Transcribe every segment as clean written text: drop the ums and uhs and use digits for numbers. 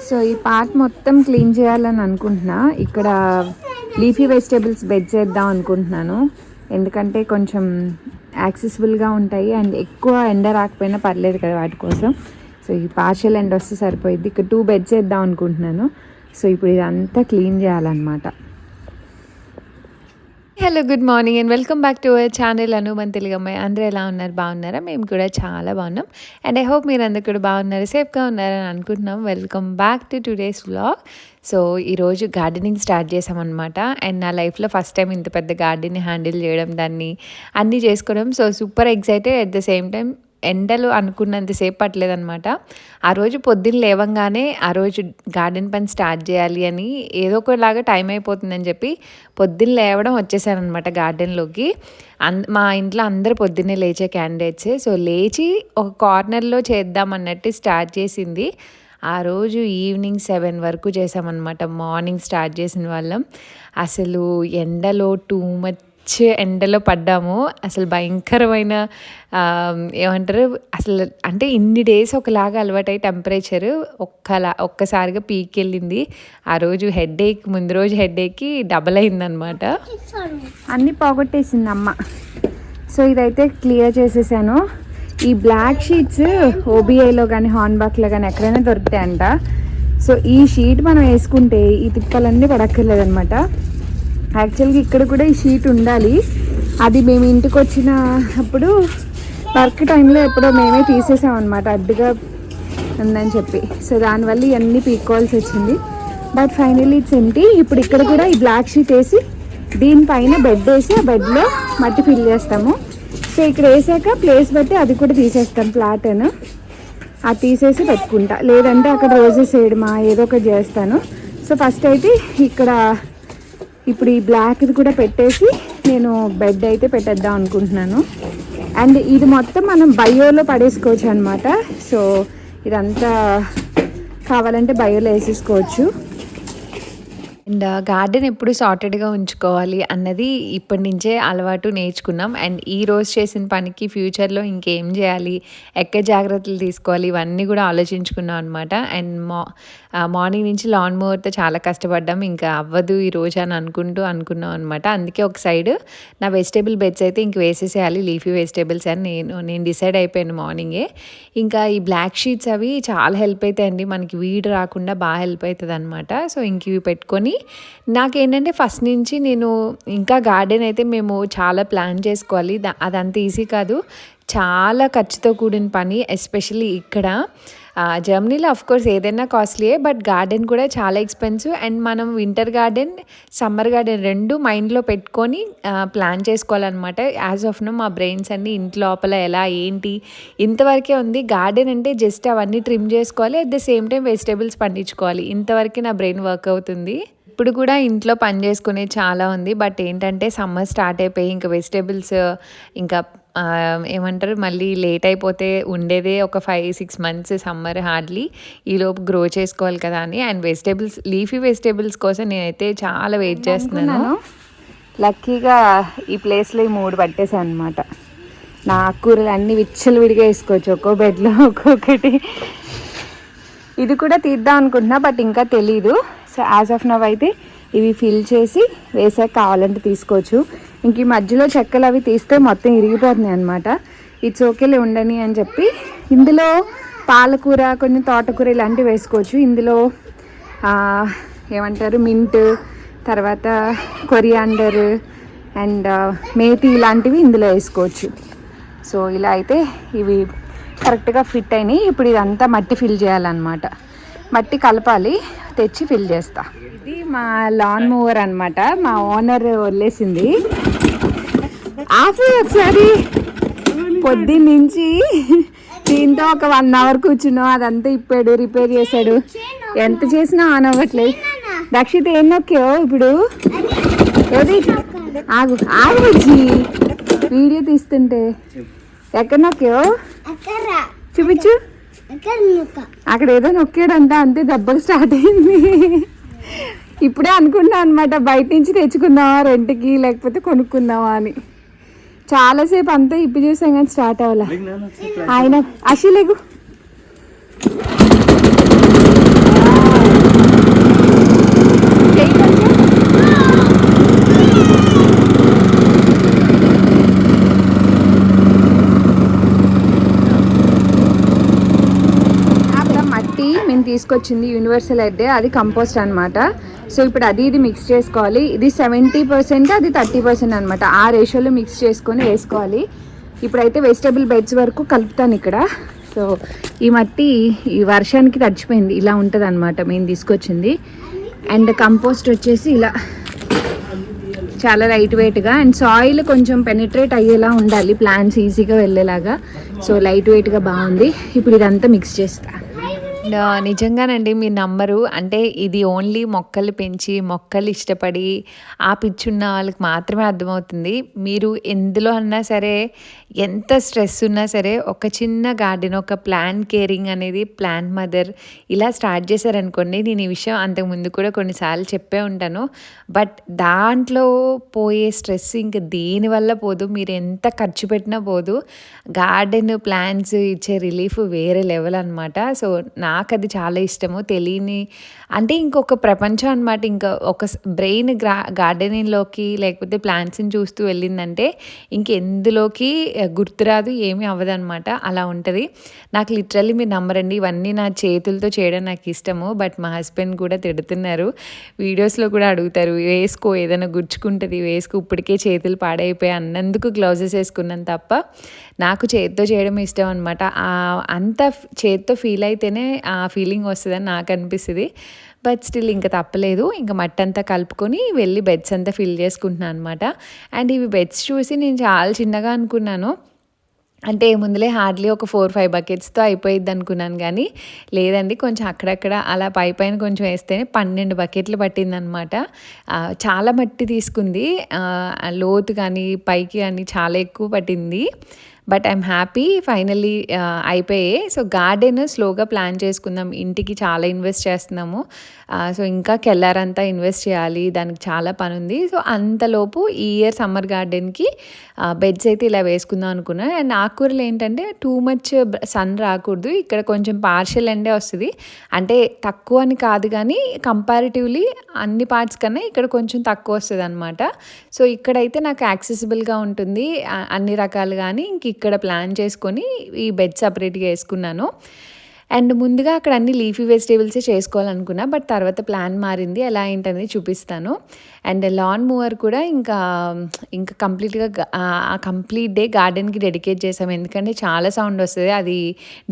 So ఈ part మొత్తం clean చేయాలని అనుకుంటున్నా. ఇక్కడ లీఫీ వెజిటేబుల్స్ బెడ్ చేద్దాం అనుకుంటున్నాను, ఎందుకంటే కొంచెం యాక్సెసిబుల్గా ఉంటాయి అండ్ ఎక్కువ ఎండ రాకపోయినా పర్లేదు కదా వాటి కోసం. సో ఈ పార్షియల్ ఎండ వస్తే సరిపోయింది. ఇక్కడ 2 బెడ్స్ వేద్దాం అనుకుంటున్నాను. సో ఇప్పుడు ఇదంతా క్లీన్ చేయాలన్నమాట. Hello, good morning and welcome back to our channel Anu మన తెలుగు అమ్మాయి. అందరూ ఎలా ఉన్నారు? బాగున్నారా? మేము కూడా చాలా బాగున్నాం అండ్ ఐ హోప్ మీరు అందరు కూడా బాగున్నారు, సేఫ్గా ఉన్నారని అనుకుంటున్నాం. Welcome back to today's vlog. So ఈరోజు గార్డెనింగ్ స్టార్ట్ చేసామన్నమాట. అండ్ నా లైఫ్లో ఫస్ట్ టైం ఇంత పెద్ద గార్డెన్ని హ్యాండిల్ చేయడం, దాన్ని అన్నీ చేసుకోవడం. So super excited. At the same time ఎండలు అనుకున్నంతసేపు పట్టలేదనమాట. ఆ రోజు పొద్దున్న లేవంగానే ఆ రోజు గార్డెన్ పని స్టార్ట్ చేయాలి అని ఏదో ఒకలాగా టైం అయిపోతుందని చెప్పి పొద్దున్న లేవడం వచ్చేసానమాట గార్డెన్లోకి. మా ఇంట్లో అందరూ పొద్దున్నే లేచే క్యాండిడేట్సే. సో లేచి ఒక కార్నర్లో చేద్దామన్నట్టు స్టార్ట్ చేసింది. ఆ రోజు ఈవినింగ్ 7 వరకు చేసామన్నమాట. మార్నింగ్ స్టార్ట్ చేసిన వాళ్ళం. అసలు ఎండలో టూ మచ్ ఎండలో పడ్డాము. అసలు భయంకరమైన ఏమంటారు, అసలు అంటే ఇన్ని డేస్ ఒకలాగా అలవాటై టెంపరేచర్ ఒక్కసారిగా పీక్ వెళ్ళింది. ఆ రోజు హెడేక్, ముందు రోజు హెడేక్కి డబల్ అయిందనమాట. అన్నీ పోగొట్టేసింది అమ్మ. సో ఇదైతే క్లియర్ చేసేసాను. ఈ బ్లాక్ షీట్స్ ఓబీఐలో కానీ హార్న్బాక్లో కానీ ఎక్కడైనా దొరుకుతాయంట. సో ఈ షీట్ మనం వేసుకుంటే ఈ తిప్పలన్నీ పడక్కర్లేదనమాట. యాక్చువల్గా ఇక్కడ కూడా ఈ షీట్ ఉండాలి. అది మేము ఇంటికి వచ్చినప్పుడు వర్క్ టైంలో ఎప్పుడో మేమే తీసేసామన్నమాట, అడ్డుగా ఉందని చెప్పి. సో దానివల్ల ఇవన్నీ పీక్కోవాల్సి వచ్చింది. But finally it's empty. ఇప్పుడు ఇక్కడ కూడా ఈ బ్లాక్ షీట్ వేసి దీనిపైన బెడ్ వేసి ఆ బెడ్లో మట్టి ఫిల్ చేస్తాము. సో ఇక్కడ వేసాక ప్లేస్ బట్టి అది కూడా తీసేస్తాం, ప్లాటన్ అది తీసేసి పెట్టుకుంటా. లేదంటే అక్కడ రోజెస్ వేయడమా ఏదో ఒకటి చేస్తాను. సో ఫస్ట్ అయితే ఇక్కడ ఇప్పుడు ఈ బ్లాక్ది కూడా పెట్టేసి నేను బెడ్ అయితే పెట్టేద్దాం అనుకుంటున్నాను. అండ్ ఇది మొత్తం మనం బయోలో పడేసుకోవచ్చు అనమాట. సో ఇదంతా కావాలంటే బయోలో వేసేసుకోవచ్చు. అండ్ గార్డెన్ ఎప్పుడు సార్టెడ్గా ఉంచుకోవాలి అన్నది ఇప్పటి నుంచే అలవాటు నేర్చుకున్నాం. అండ్ ఈ రోజు చేసిన పనికి ఫ్యూచర్లో ఇంకేం చేయాలి, ఎక్కడ జాగ్రత్తలు తీసుకోవాలి, ఇవన్నీ కూడా ఆలోచించుకున్నాం అనమాట. అండ్ మార్నింగ్ నుంచి లాన్ మోవర్తో చాలా కష్టపడ్డాం, ఇంకా అవ్వదు ఈరోజు అని అనుకున్నాం అనమాట. అందుకే ఒక సైడ్ నా వెజిటేబుల్ బెడ్స్ అయితే ఇంక వేసేసేయాలి, లీఫీ వెజిటేబుల్స్ అని నేను డిసైడ్ అయిపోయాను మార్నింగే. ఇంకా ఈ బ్లాక్ షీట్స్ అవి చాలా హెల్ప్ అవుతాయండి, మనకి వీడ్ రాకుండా బాగా హెల్ప్ అవుతుంది అనమాట. సో ఇంక ఇవి పెట్టుకొని నాకేంటంటే ఫస్ట్ నుంచి నేను ఇంకా గార్డెన్ అయితే మేము చాలా ప్లాన్ చేసుకోవాలి. అదంత ఈజీ కాదు, చాలా ఖర్చుతో కూడిన పని. ఎస్పెషల్లీ ఇక్కడ జర్మనీలో అఫ్కోర్స్ ఏదైనా కాస్ట్లీయే, బట్ గార్డెన్ కూడా చాలా ఎక్స్పెన్సివ్. అండ్ మనం వింటర్ గార్డెన్, సమ్మర్ గార్డెన్ రెండు మైండ్లో పెట్టుకొని ప్లాన్ చేసుకోవాలన్నమాట. యాజ్ ఆఫ్ నో మా బ్రెయిన్స్ అన్నీ ఇంటి లోపల ఎలా ఏంటి ఇంతవరకే ఉంది. గార్డెన్ అంటే జస్ట్ అవన్నీ ట్రిమ్ చేసుకోవాలి, at the same time vegetables పండించుకోవాలి, ఇంతవరకే నా బ్రెయిన్ వర్క్ అవుతుంది. ఇప్పుడు కూడా ఇంట్లో పని చేసుకునే చాలా ఉంది. బట్ ఏంటంటే సమ్మర్ స్టార్ట్ అయిపోయి ఇంకా వెజిటేబుల్స్ ఇంకా ఏమంటారు మళ్ళీ లేట్ అయిపోతే ఉండేదే ఒక 5-6 months సమ్మర్ హార్డ్లీ. ఈలోపు గ్రో చేసుకోవాలి కదా అని. అండ్ వెజిటేబుల్స్, లీఫీ వెజిటేబుల్స్ కోసం నేనైతే చాలా వెయిట్ చేస్తున్నాను. లక్కీగా ఈ ప్లేస్లో ఈ 3 పట్టేసాను అనమాట. నా ఆకుకూరలు అన్నీ విచ్చలవిడిగా వేసుకోవచ్చు, ఒక్కో బెడ్లో ఒక్కొక్కటి. ఇది కూడా తీద్దాం అనుకుంటున్నా, బట్ ఇంకా తెలీదు. సో యాజ్ ఆఫ్ నవ్ అయితే ఇవి ఫిల్ చేసి వేసాక కావాలంటే తీసుకోవచ్చు. ఇంక ఈ మధ్యలో చెక్కలు అవి తీస్తే మొత్తం ఇరిగిపోతున్నాయి అనమాట. ఇట్స్ ఓకేలే ఉండని అని చెప్పి ఇందులో పాలకూర, కొన్ని తోటకూర ఇలాంటివి వేసుకోవచ్చు. ఇందులో ఏమంటారు మింట్, తర్వాత కొరియాండర్ అండ్ మేతి ఇలాంటివి ఇందులో వేసుకోవచ్చు. సో ఇలా అయితే ఇవి కరెక్ట్గా ఫిట్ అయినాయి. ఇప్పుడు ఇదంతా మట్టి ఫిల్ చేయాలన్నమాట. మట్టి కలపాలి, తెచ్చి ఫిల్ చేస్తా. ఇది మా లాన్ మూవర్ అనమాట, మా ఓనర్ వదిలేసింది. ఒకసారి పొద్దున్నుంచి దీంతో ఒక 1 hour కూర్చున్నాం, అదంతా ఇప్పాడు, రిపేర్ చేశాడు. ఎంత చేసినా ఆన్ అవ్వట్లేదు. దక్షిత ఏం నొక్కావు ఇప్పుడు? ఏది ఆగు వచ్చి వీడియో తీస్తుంటే ఎక్కడ నొక్కావు చూపించు. అక్కడ ఏదో నొక్కాడంట, అంతే దెబ్బలు స్టార్ట్ అయింది. ఇప్పుడే అనుకున్నా అనమాట బయట నుంచి తెచ్చుకుందామా రెంట్కి లేకపోతే కొనుక్కుందామా అని. చాలాసేపు అంతా ఇప్పి చూసాం కానీ స్టార్ట్ అవ్వాల. ఆయన అశిలేగు నేను తీసుకొచ్చింది యూనివర్సల్ ఎడ్డే, అది కంపోస్ట్ అనమాట. సో ఇప్పుడు ఇది మిక్స్ చేసుకోవాలి. ఇది 70%, అది 30% అనమాట. ఆ రేషియోలో మిక్స్ చేసుకొని వేసుకోవాలి. ఇప్పుడైతే వెజిటేబుల్ బెడ్స్ వరకు కలుపుతాను ఇక్కడ. సో ఈ మట్టి ఈ వర్షానికి తడిచిపోయింది, ఇలా ఉంటుంది అనమాట మేము తీసుకొచ్చింది. అండ్ కంపోస్ట్ వచ్చేసి ఇలా చాలా లైట్ వెయిట్గా, అండ్ సాయిల్ కొంచెం పెనిట్రేట్ అయ్యేలా ఉండాలి, ప్లాంట్స్ ఈజీగా వెళ్ళేలాగా. సో లైట్ వెయిట్గా బాగుంది. ఇప్పుడు ఇదంతా మిక్స్ చేస్తా. నిజంగానండి మీరు నమ్మరు. అంటే ఇది ఓన్లీ మొక్కలు పెంచి మొక్కలు ఇష్టపడి ఆ పిచ్చున్న వాళ్ళకి మాత్రమే అర్థమవుతుంది. మీరు ఎందులో అన్నా సరే, ఎంత స్ట్రెస్ ఉన్నా సరే, ఒక చిన్న గార్డెన్, ఒక ప్లాంట్ కేరింగ్ అనేది, ప్లాంట్ మదర్ ఇలా స్టార్ట్ చేశారనుకోండి. నేను ఈ విషయం అంతకుముందు కూడా కొన్నిసార్లు చెప్పే ఉంటాను. బట్ దాంట్లో పోయే స్ట్రెస్ ఇంక దేనివల్ల పోదు, మీరు ఎంత ఖర్చు పెట్టినా పోదు. గార్డెన్ ప్లాంట్స్ ఇచ్చే రిలీఫ్ వేరే లెవెల్ అనమాట. సో నాకు అది చాలా ఇష్టము. తెలియని అంటే ఇంకొక ప్రపంచం అనమాట. ఇంకా ఒక బ్రెయిన్ గార్డెనింగ్లోకి లేకపోతే ప్లాంట్స్ని చూస్తూ వెళ్ళిందంటే ఇంకెందులోకి గుర్తురాదు, ఏమీ అవ్వదనమాట. అలా ఉంటుంది. నాకు లిటరల్లీ మీరు నమ్మరండి, ఇవన్నీ నా చేతులతో చేయడం నాకు ఇష్టము. బట్ మా హస్బెండ్ కూడా తిడుతున్నారు, వీడియోస్లో కూడా అడుగుతారు, వేసుకో ఏదైనా గుచ్చుకుంటుంది వేసుకో, ఇప్పటికే చేతులు పాడైపోయాయి అన్నందుకు గ్లౌజెస్ వేసుకున్నాను తప్ప నాకు చేతితో చేయడం ఇష్టం అనమాట. అంత చేతితో ఫీల్ అయితేనే ఆ ఫీలింగ్ వస్తుందని నాకు అనిపిస్తుంది. బట్ స్టిల్ ఇంకా తప్పలేదు. ఇంకా మట్టి అంతా కలుపుకొని వెళ్ళి బెడ్స్ అంతా ఫిల్ చేసుకుంటున్నాను అనమాట. అండ్ ఇవి బెడ్స్ చూసి నేను చాలా చిన్నగా అనుకున్నాను. అంటే ముందులే హార్డ్లీ ఒక 4-5 బకెట్స్తో అయిపోయిద్ది అనుకున్నాను, కానీ లేదండి, కొంచెం అక్కడక్కడ అలా పైన కొంచెం వేస్తేనే 12 బకెట్లు పట్టిందనమాట. చాలా మట్టి తీసుకుంది, లోతు కానీ పైకి కానీ చాలా ఎక్కువ పట్టింది. బట్ ఐఎమ్ హ్యాపీ, ఫైనల్లీ అయిపోయాయి. సో గార్డెన్ స్లోగా ప్లాన్ చేసుకుందాం, ఇంటికి చాలా ఇన్వెస్ట్ చేస్తున్నాము. సో ఇంకా కెల్లారంతా ఇన్వెస్ట్ చేయాలి, దానికి చాలా పని ఉంది. సో అంతలోపు ఈ ఇయర్ సమ్మర్ గార్డెన్కి బెడ్స్ అయితే ఇలా వేసుకుందాం అనుకున్నాను. అండ్ ఆకుకూరలు ఏంటంటే టూ మచ్ సన్ రాకూడదు, ఇక్కడ కొంచెం పార్షియల్ ఎండే వస్తుంది. అంటే తక్కువ అని కాదు, కానీ కంపారిటివ్లీ అన్ని పార్ట్స్ కన్నా ఇక్కడ కొంచెం తక్కువ వస్తుంది అనమాట. సో ఇక్కడైతే నాకు యాక్సెసిబుల్గా ఉంటుంది అన్ని రకాలు. కానీ ఇంక ఇక్కడ ప్లాన్ చేసుకొని ఈ బెడ్ సపరేట్గా వేసుకున్నాను. అండ్ ముందుగా అక్కడ అన్ని లీఫీ వెజిటేబుల్సే చేసుకోవాలనుకున్నా, బట్ తర్వాత ప్లాన్ మారింది. ఎలా ఏంటనేది చూపిస్తాను. అండ్ లాన్ మూవర్ కూడా ఇంకా కంప్లీట్గా కంప్లీట్ డే గార్డెన్కి డెడికేట్ చేసాము, ఎందుకంటే చాలా సౌండ్ వస్తుంది. అది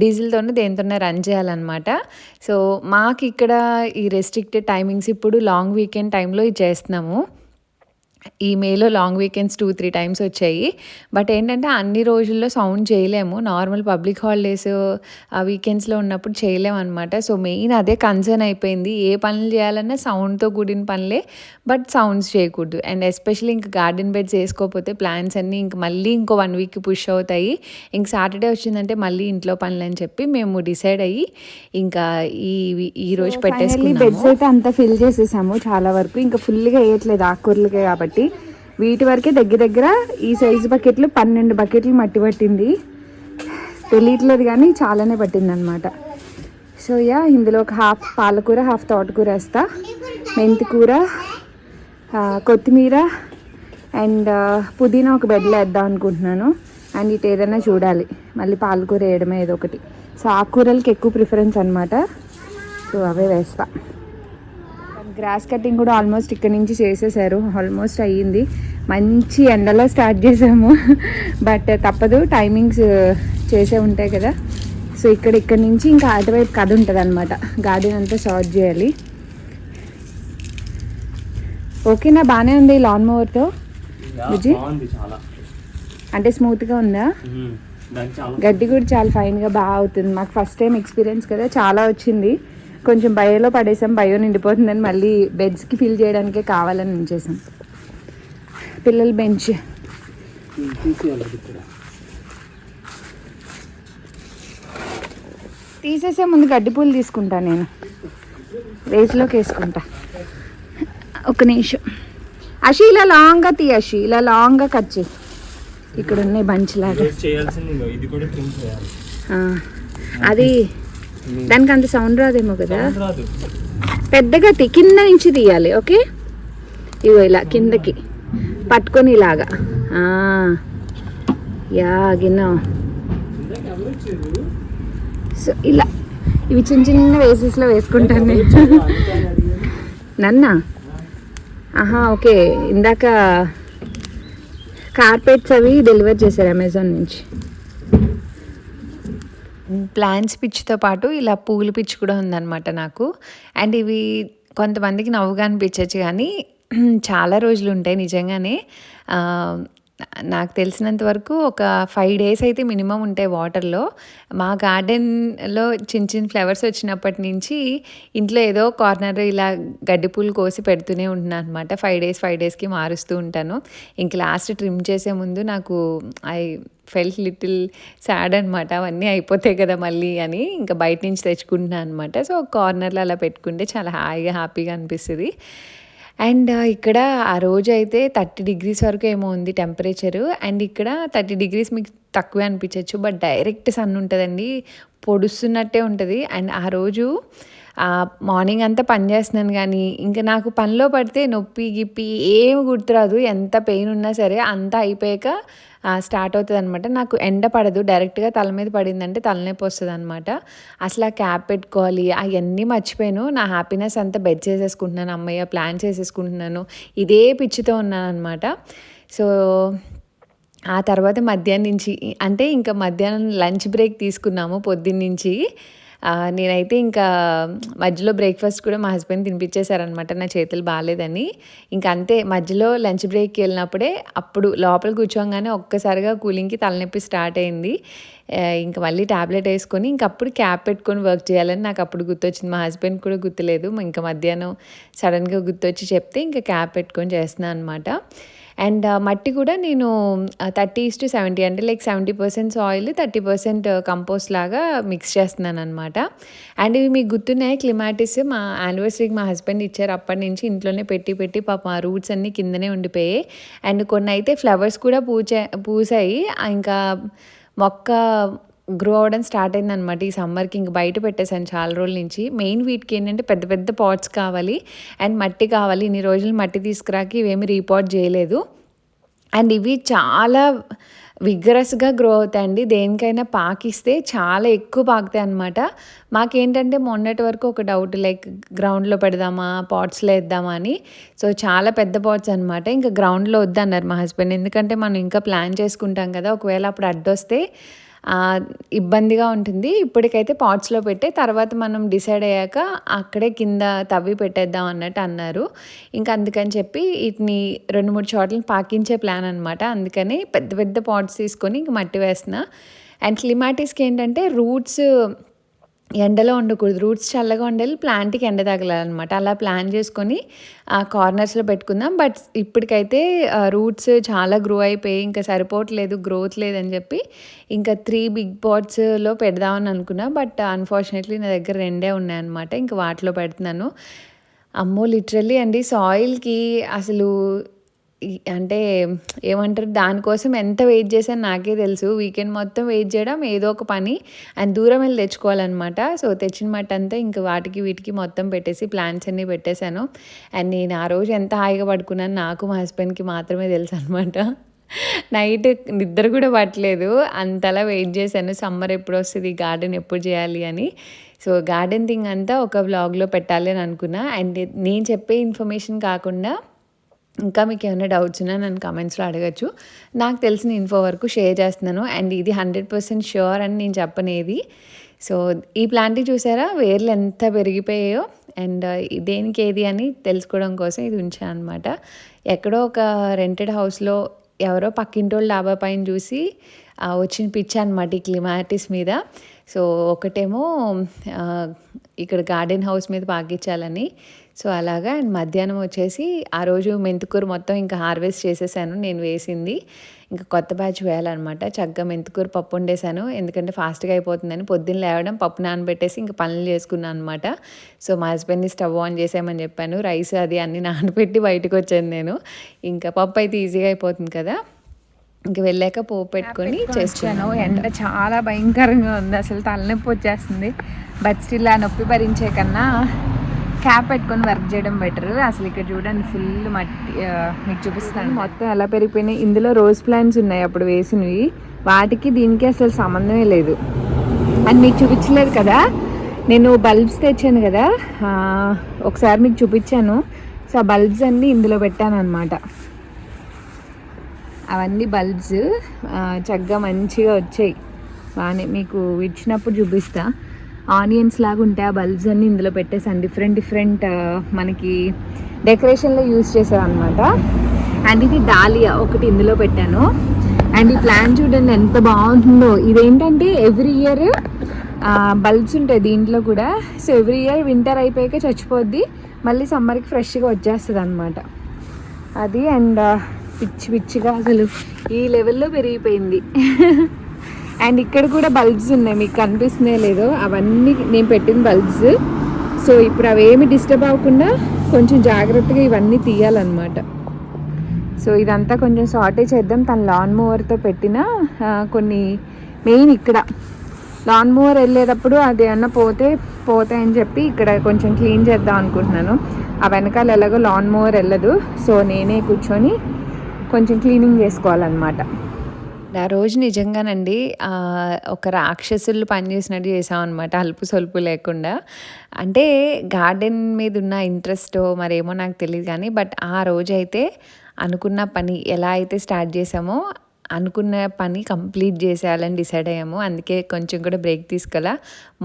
డీజిల్తోనే దేనితోనే రన్ చేయాలన్నమాట. సో మాకు ఇక్కడ ఈ రెస్ట్రిక్టెడ్ టైమింగ్స్, ఇప్పుడు లాంగ్ వీకెండ్ టైంలో ఇది చేస్తున్నాము. ఈ మేలో లాంగ్ వీకెండ్స్ 2-3 టైమ్స్ వచ్చాయి. బట్ ఏంటంటే అన్ని రోజుల్లో సౌండ్ చేయలేము, నార్మల్ పబ్లిక్ హాలిడేస్ ఆ వీకెండ్స్లో ఉన్నప్పుడు చేయలేము అనమాట. సో మెయిన్ అదే కన్సర్న్ అయిపోయింది. ఏ పనులు చేయాలన్నా సౌండ్తో కూడిన పనులే, బట్ సౌండ్స్ చేయకూడదు. అండ్ ఎస్పెషల్లీ ఇంకా గార్డెన్ బెడ్స్ వేసుకోకపోతే ప్లాంట్స్ అన్నీ ఇంక మళ్ళీ ఇంకో 1 వీక్కి పుష్ అవుతాయి. ఇంక సాటర్డే వచ్చిందంటే మళ్ళీ ఇంట్లో పనులు అని చెప్పి మేము డిసైడ్ అయ్యి ఇంకా ఈ రోజు పెట్టేసుకున్నాము. బెడ్స్ అయితే అంతా ఫిల్ చేసేసాము చాలా వరకు. ఇంకా ఫుల్గా వేయట్లేదు ఆకుకూరలకే కాబట్టి వీటి వరకే దగ్గర ఈ సైజు బకెట్లు 12 బకెట్లు మట్టి పట్టింది. తెలియట్లేదు కానీ చాలానే పట్టింది అనమాట. సో ఇందులో ఒక హాఫ్ పాలకూర, హాఫ్ తోటకూర వేస్తా, మెంతి కూర, కొత్తిమీర అండ్ పుదీనా ఒక బెడ్లో వేద్దాం అనుకుంటున్నాను. అండ్ ఇటు ఏదైనా చూడాలి, మళ్ళీ పాలకూర వేయడమే ఏదో ఒకటి. సో ఆకుకూరలకి ఎక్కువ ప్రిఫరెన్స్ అనమాట. సో అవే వేస్తా. గ్రాస్ కటింగ్ కూడా ఆల్మోస్ట్ ఇక్కడ నుంచి చేసేసారు, ఆల్మోస్ట్ అయ్యింది. మంచి ఎండలో స్టార్ట్ చేసాము, బట్ తప్పదు, టైమింగ్స్ చేసే ఉంటాయి కదా. సో ఇక్కడ నుంచి ఇంకా అటువైపు కథ ఉంటుంది అనమాట. గార్డెన్ అంతా సార్ట్ చేయాలి. ఓకేనా, బాగానే ఉంది లాన్ మోవర్తో బుజ్జి? అంటే స్మూత్గా ఉందా? గడ్డి కూడా చాలా ఫైన్గా బాగా అవుతుంది. మాకు ఫస్ట్ టైం ఎక్స్పీరియన్స్ కదా, చాలా వచ్చింది. కొంచెం బయోలో పడేసాం, బయో నిండిపోతుందని మళ్ళీ బెడ్స్కి ఫిల్ చేయడానికే కావాలని ఉంచేసాం. పిల్లల బెంచ్ తీసేసే ముందు గడ్డి పూలు తీసుకుంటా, నేను రేస్లోకి వేసుకుంటా. ఒక నిమిషం అషి, ఇలా లాంగ్గా తీ అషి, ఇలా లాంగ్గా కట్ చేయి. ఇక్కడ ఉన్నాయి బంచ్ లాగా. అది దానికి అంత సౌండ్ రాదేమో కదా, పెద్దగా కింద నుంచి తీయాలి. ఓకే, ఇగో ఇలా కిందకి పట్టుకొని ఇలాగా గిన్నె. సో ఇలా ఇవి చిన్న చిన్న వేసెస్లో వేసుకుంటాను నేను. నన్నా ఆహా ఓకే, ఇందాక కార్పెట్స్ అవి డెలివర్ చేశారు అమెజాన్ నుంచి. ప్లాంట్స్ పిచ్చితో పాటు ఇలా పూల పిచ్చి కూడా ఉందన్నమాట నాకు. అండ్ ఇవి కొంతమందికి నవ్వుగా అనిపించచ్చు కానీ చాలా రోజులు ఉంటాయి నిజంగానే. నాకు తెలిసినంత వరకు ఒక 5 days అయితే మినిమం ఉంటాయి వాటర్లో. మా గార్డెన్లో చిన్న చిన్న ఫ్లవర్స్ వచ్చినప్పటి నుంచి ఇంట్లో ఏదో కార్నర్ ఇలా గడ్డి పూలు కోసి పెడుతూనే ఉంటున్నాను అనమాట. 5 daysకి మారుస్తూ ఉంటాను. ఇంక లాస్ట్ ట్రిమ్ చేసే ముందు నాకు ఫెల్ట్ లిటిల్ సాడ్ అనమాట. అవన్నీ అయిపోతాయి కదా మళ్ళీ అని ఇంకా బయట నుంచి తెచ్చుకుంటున్నాను అనమాట. సో కార్నర్లో అలా పెట్టుకుంటే చాలా హ్యాపీగా అనిపిస్తుంది. అండ్ ఇక్కడ ఆ రోజు అయితే 30 degrees వరకు ఏమో ఉంది టెంపరేచరు. అండ్ ఇక్కడ 30 degrees మీకు తక్కువే అనిపించవచ్చు, బట్ డైరెక్ట్ సన్ ఉంటుందండి, పొడుస్తున్నట్టే ఉంటుంది. అండ్ ఆ రోజు మార్నింగ్ అంతా పని చేస్తున్నాను కానీ ఇంకా నాకు పనిలో పడితే నొప్పి గిప్పి ఏమి గుర్తురాదు. ఎంత పెయిన్ ఉన్నా సరే అంతా అయిపోయాక స్టార్ట్ అవుతుంది అనమాట. నాకు ఎండ పడదు, డైరెక్ట్గా తల మీద పడిందంటే తలనొప్పి వస్తుంది అనమాట. అసలు ఆ క్యాప్ పెట్టుకోవాలి అవన్నీ మర్చిపోయాను. నా హ్యాపీనెస్ అంతా బెడ్ చేసేసుకుంటున్నాను, అమ్మయ్య ప్లాన్ చేసేసుకుంటున్నాను, ఇదే పిచ్చితో ఉన్నాను అనమాట. సో ఆ తర్వాత మధ్యాహ్నం నుంచి అంటే ఇంకా మధ్యాహ్నం లంచ్ బ్రేక్ తీసుకున్నాము పొద్దున్నుంచి. నేనైతే ఇంకా మధ్యలో బ్రేక్ఫాస్ట్ కూడా మా హస్బెండ్ తినిపించేశారనమాట, నా చేతులు బాగాలేదని. ఇంకా అంతే, మధ్యలో లంచ్ బ్రేక్కి వెళ్ళినప్పుడే అప్పుడు లోపల కూర్చోగానే ఒక్కసారిగా కూలింగ్కి తలనొప్పి స్టార్ట్ అయింది. ఇంకా మళ్ళీ ట్యాబ్లెట్ వేసుకొని ఇంకప్పుడు క్యాప్ పెట్టుకొని వర్క్ చేయాలని నాకు అప్పుడు గుర్తొచ్చింది. మా హస్బెండ్ కూడా గుర్తులేదు. ఇంకా మధ్యాహ్నం సడన్గా గుర్తొచ్చి చెప్తే ఇంకా క్యాప్ పెట్టుకొని చేస్తున్నాను అనమాట. అండ్ మట్టి కూడా నేను 30:70 అంటే లైక్ 70% సాయిల్ 30% కంపోస్ట్ లాగా మిక్స్ చేస్తున్నాను అనమాట. అండ్ ఇవి మీకు గుర్తున్నాయి క్లిమాటిస్, మా యానివర్సరీకి మా హస్బెండ్ ఇచ్చారు. అప్పటి నుంచి ఇంట్లోనే పెట్టి పాప ఆ రూట్స్ అన్నీ కిందనే ఉండిపోయాయి. అండ్ కొన్ని అయితే ఫ్లవర్స్ కూడా పూసాయి. ఇంకా మొక్క గ్రో అవ్వడం స్టార్ట్ అయిందనమాట ఈ సమ్మర్కి. ఇంక బయట పెట్టేశాను చాలా రోజుల నుంచి. మెయిన్ వీటికి ఏంటంటే పెద్ద పెద్ద పాట్స్ కావాలి అండ్ మట్టి కావాలి. ఇన్ని రోజులు మట్టి తీసుకురాకి ఇవేమి రీపాట్ చేయలేదు. అండ్ ఇవి చాలా విగ్రస్గా గ్రో అవుతాయండి. దేనికైనా పాకిస్తే చాలా ఎక్కువ పాకుతాయి అనమాట. మాకేంటంటే మొన్నటి వరకు ఒక డౌట్, లైక్ గ్రౌండ్లో పెడదామా పాట్స్లో వేద్దామా అని. సో చాలా పెద్ద పాట్స్ అనమాట. ఇంకా గ్రౌండ్లో వద్దన్నారు మా హస్బెండ్, ఎందుకంటే మనం ఇంకా ప్లాన్ చేసుకుంటాం కదా, ఒకవేళ అప్పుడు అడ్డొస్తే ఇబ్బందిగా ఉంటుంది. ఇప్పటికైతే పాట్స్లో పెట్టే తర్వాత మనం డిసైడ్ అయ్యాక అక్కడే కింద తవ్వి పెట్టేద్దాం అన్నట్టు అన్నారు. ఇంకా అందుకని చెప్పి వీటిని 2-3 చోట్ల పాకించే ప్లాన్ అనమాట. అందుకని పెద్ద పెద్ద పాట్స్ తీసుకొని ఇంక మట్టి వేస్తున్నా. అండ్ క్లిమాటిస్కి ఏంటంటే రూట్స్ ఎండలో ఉండకూడదు, రూట్స్ చల్లగా ఉండాలి, ప్లాంట్కి ఎండ తగలాలన్నమాట. అలా ప్లాన్ చేసుకొని కార్నర్స్లో పెట్టుకుందాం. బట్ ఇప్పటికైతే రూట్స్ చాలా గ్రో అయిపోయి ఇంకా సరిపోవట్లేదు, గ్రోత్ లేదని చెప్పి ఇంకా 3 big potsలో పెడదామని అనుకున్నా. బట్ అన్ఫార్చునేట్లీ నా దగ్గర 2 ఉన్నాయన్నమాట. ఇంకా వాటిలో పెడుతున్నాను. అమ్మో లిటరల్లీ అండి, సాయిల్కి అసలు అంటే ఏమంటారు, దానికోసం ఎంత వెయిట్ చేశాను నాకే తెలుసు. వీకెండ్ మొత్తం వెయిట్ చేయడం ఏదో ఒక పని, అండ్ దూరం వెళ్ళి తెచ్చుకోవాలన్నమాట. సో తెచ్చిన మట్టి అంతా ఇంకా వాటికి వీటికి మొత్తం పెట్టేసి ప్లాంట్స్ అన్నీ పెట్టేశాను. అండ్ నేను ఆ రోజు ఎంత హాయిగా పడుకున్నాను నాకు మా హస్బెండ్కి మాత్రమే తెలుసు అనమాట. నైట్ నిద్ర కూడా పట్టలేదు, అంతలా వెయిట్ చేశాను సమ్మర్ ఎప్పుడు వస్తుంది, గార్డెన్ ఎప్పుడు చేయాలి అని. సో గార్డెన్ థింగ్ అంతా ఒక వ్లాగ్లో పెట్టాలి అని అనుకున్నా. అండ్ నేను చెప్పే ఇన్ఫర్మేషన్ కాకుండా ఇంకా మీకు ఏమైనా డౌట్స్ ఉన్నా నన్ను కామెంట్స్లో అడగచ్చు. నాకు తెలిసిన ఇన్ఫో వరకు షేర్ చేస్తున్నాను. అండ్ ఇది 100% ష్యూర్ అని నేను చెప్పనేది. సో ఈ ప్లాంట్ని చూసారా వేర్లు ఎంత పెరిగిపోయాయో, అండ్ దేనికి ఏది అని తెలుసుకోవడం కోసం ఇది ఉంచాను అనమాట. ఎక్కడో ఒక రెంటెడ్ హౌస్లో ఎవరో పక్కింటోళ్ళ డాబా పైన చూసి వచ్చిన పిచ్చి అనమాట ఈ క్లిమాటిస్ మీద. సో ఒకటేమో ఇక్కడ గార్డెన్ హౌస్ మీద పాకించాలని, సో అలాగా. అండ్ మధ్యాహ్నం వచ్చేసి ఆ రోజు మెంతికూర మొత్తం ఇంకా హార్వెస్ట్ చేసేసాను నేను వేసింది. ఇంకా కొత్త బ్యాచ్ వేయాలన్నమాట. చక్కగా మెంతికూర పప్పు వండేసాను, ఎందుకంటే ఫాస్ట్గా అయిపోతుందని. పొద్దున్న లేవడం పప్పు నానబెట్టేసి ఇంకా పనులు చేసుకున్నాను అనమాట. సో మా హస్బెండ్ని స్టవ్ ఆన్ చేసామని చెప్పాను, రైస్ అది అన్నీ నానబెట్టి బయటకు వచ్చాను నేను. ఇంకా పప్పు అయితే ఈజీగా అయిపోతుంది కదా. ఇంక వెళ్ళాక పోపు పెట్టుకొని చేస్తాను. ఎండ చాలా భయంకరంగా ఉంది, అసలు తలనొప్పి వచ్చేస్తుంది. బట్ స్టిల్ ఆ నొప్పి భరించే కన్నా క్యాప్ పెట్టుకొని వర్క్ చేయడం బెటర్. అసలు ఇక్కడ చూడండి ఫుల్ మట్టి, మీకు చూపిస్తాను మొత్తం ఎలా పెరిగిపోయినాయి. ఇందులో రోజ్ ప్లాంట్స్ ఉన్నాయి అప్పుడు వేసినవి, వాటికి దీనికి అసలు సంబంధమే లేదు. అండ్ మీకు చూపించలేదు కదా, నేను బల్బ్స్ తెచ్చాను కదా, ఒకసారి మీకు చూపించాను. సో ఆ బల్బ్స్ అన్నీ ఇందులో పెట్టాను అనమాట. అవన్నీ బల్బ్స్ చక్కగా మంచిగా వచ్చాయి. బాగానే మీకు ఇచ్చినప్పుడు చూపిస్తా. ఆనియన్స్ లాగా ఉంటాయి ఆ బల్బ్స్ అన్నీ ఇందులో పెట్టేసాను. డిఫరెంట్ మనకి డెకరేషన్లో యూజ్ చేసాను అనమాట. అండ్ ఇది డాలియా ఒకటి ఇందులో పెట్టాను. అండ్ ఈ ప్లాంట్ చూడండి ఎంత బాగుంటుందో. ఇదేంటంటే ఎవ్రీ ఇయర్ బల్బ్స్ ఉంటాయి దీంట్లో కూడా. సో ఎవ్రీ ఇయర్ వింటర్ అయిపోయాక చచ్చిపోద్ది, మళ్ళీ సమ్మర్కి ఫ్రెష్గా వచ్చేస్తుంది అనమాట అది. అండ్ పిచ్చిగా అసలు ఈ లెవెల్లో పెరిగిపోయింది. అండ్ ఇక్కడ కూడా బల్బ్స్ ఉన్నాయి, మీకు కనిపిస్తున్నాయి లేదో, అవన్నీ నేను పెట్టిన బల్బ్స్. సో ఇప్పుడు అవేమి డిస్టర్బ్ అవ్వకుండా కొంచెం జాగ్రత్తగా ఇవన్నీ తీయాలన్నమాట. సో ఇదంతా కొంచెం సార్టే చేద్దాం. తన లాన్ మూవర్తో పెట్టిన కొన్ని మెయిన్ ఇక్కడ లాన్ మూవర్ వెళ్ళేటప్పుడు అది ఏమన్నా పోతాయని చెప్పి ఇక్కడ కొంచెం క్లీన్ చేద్దాం అనుకుంటున్నాను. ఆ వెనకాల ఎలాగో లాన్ మూవర్ వెళ్ళదు, సో నేనే కూర్చొని కొంచెం క్లీనింగ్ చేసుకోవాలన్నమాట. ఆ రోజు నిజంగానండి ఒక రాక్షసులు పనిచేసినట్టు చేసామన్నమాట, అలుపు సొలుపు లేకుండా. అంటే గార్డెన్ మీద ఉన్న ఇంట్రెస్ట్ మరేమో నాకు తెలియదు కానీ, బట్ ఆ రోజైతే అనుకున్న పని ఎలా అయితే స్టార్ట్ చేసామో అనుకున్న పని కంప్లీట్ చేసేయాలని డిసైడ్ అయ్యాము. అందుకే కొంచెం కూడా బ్రేక్ తీసుకోవాలా.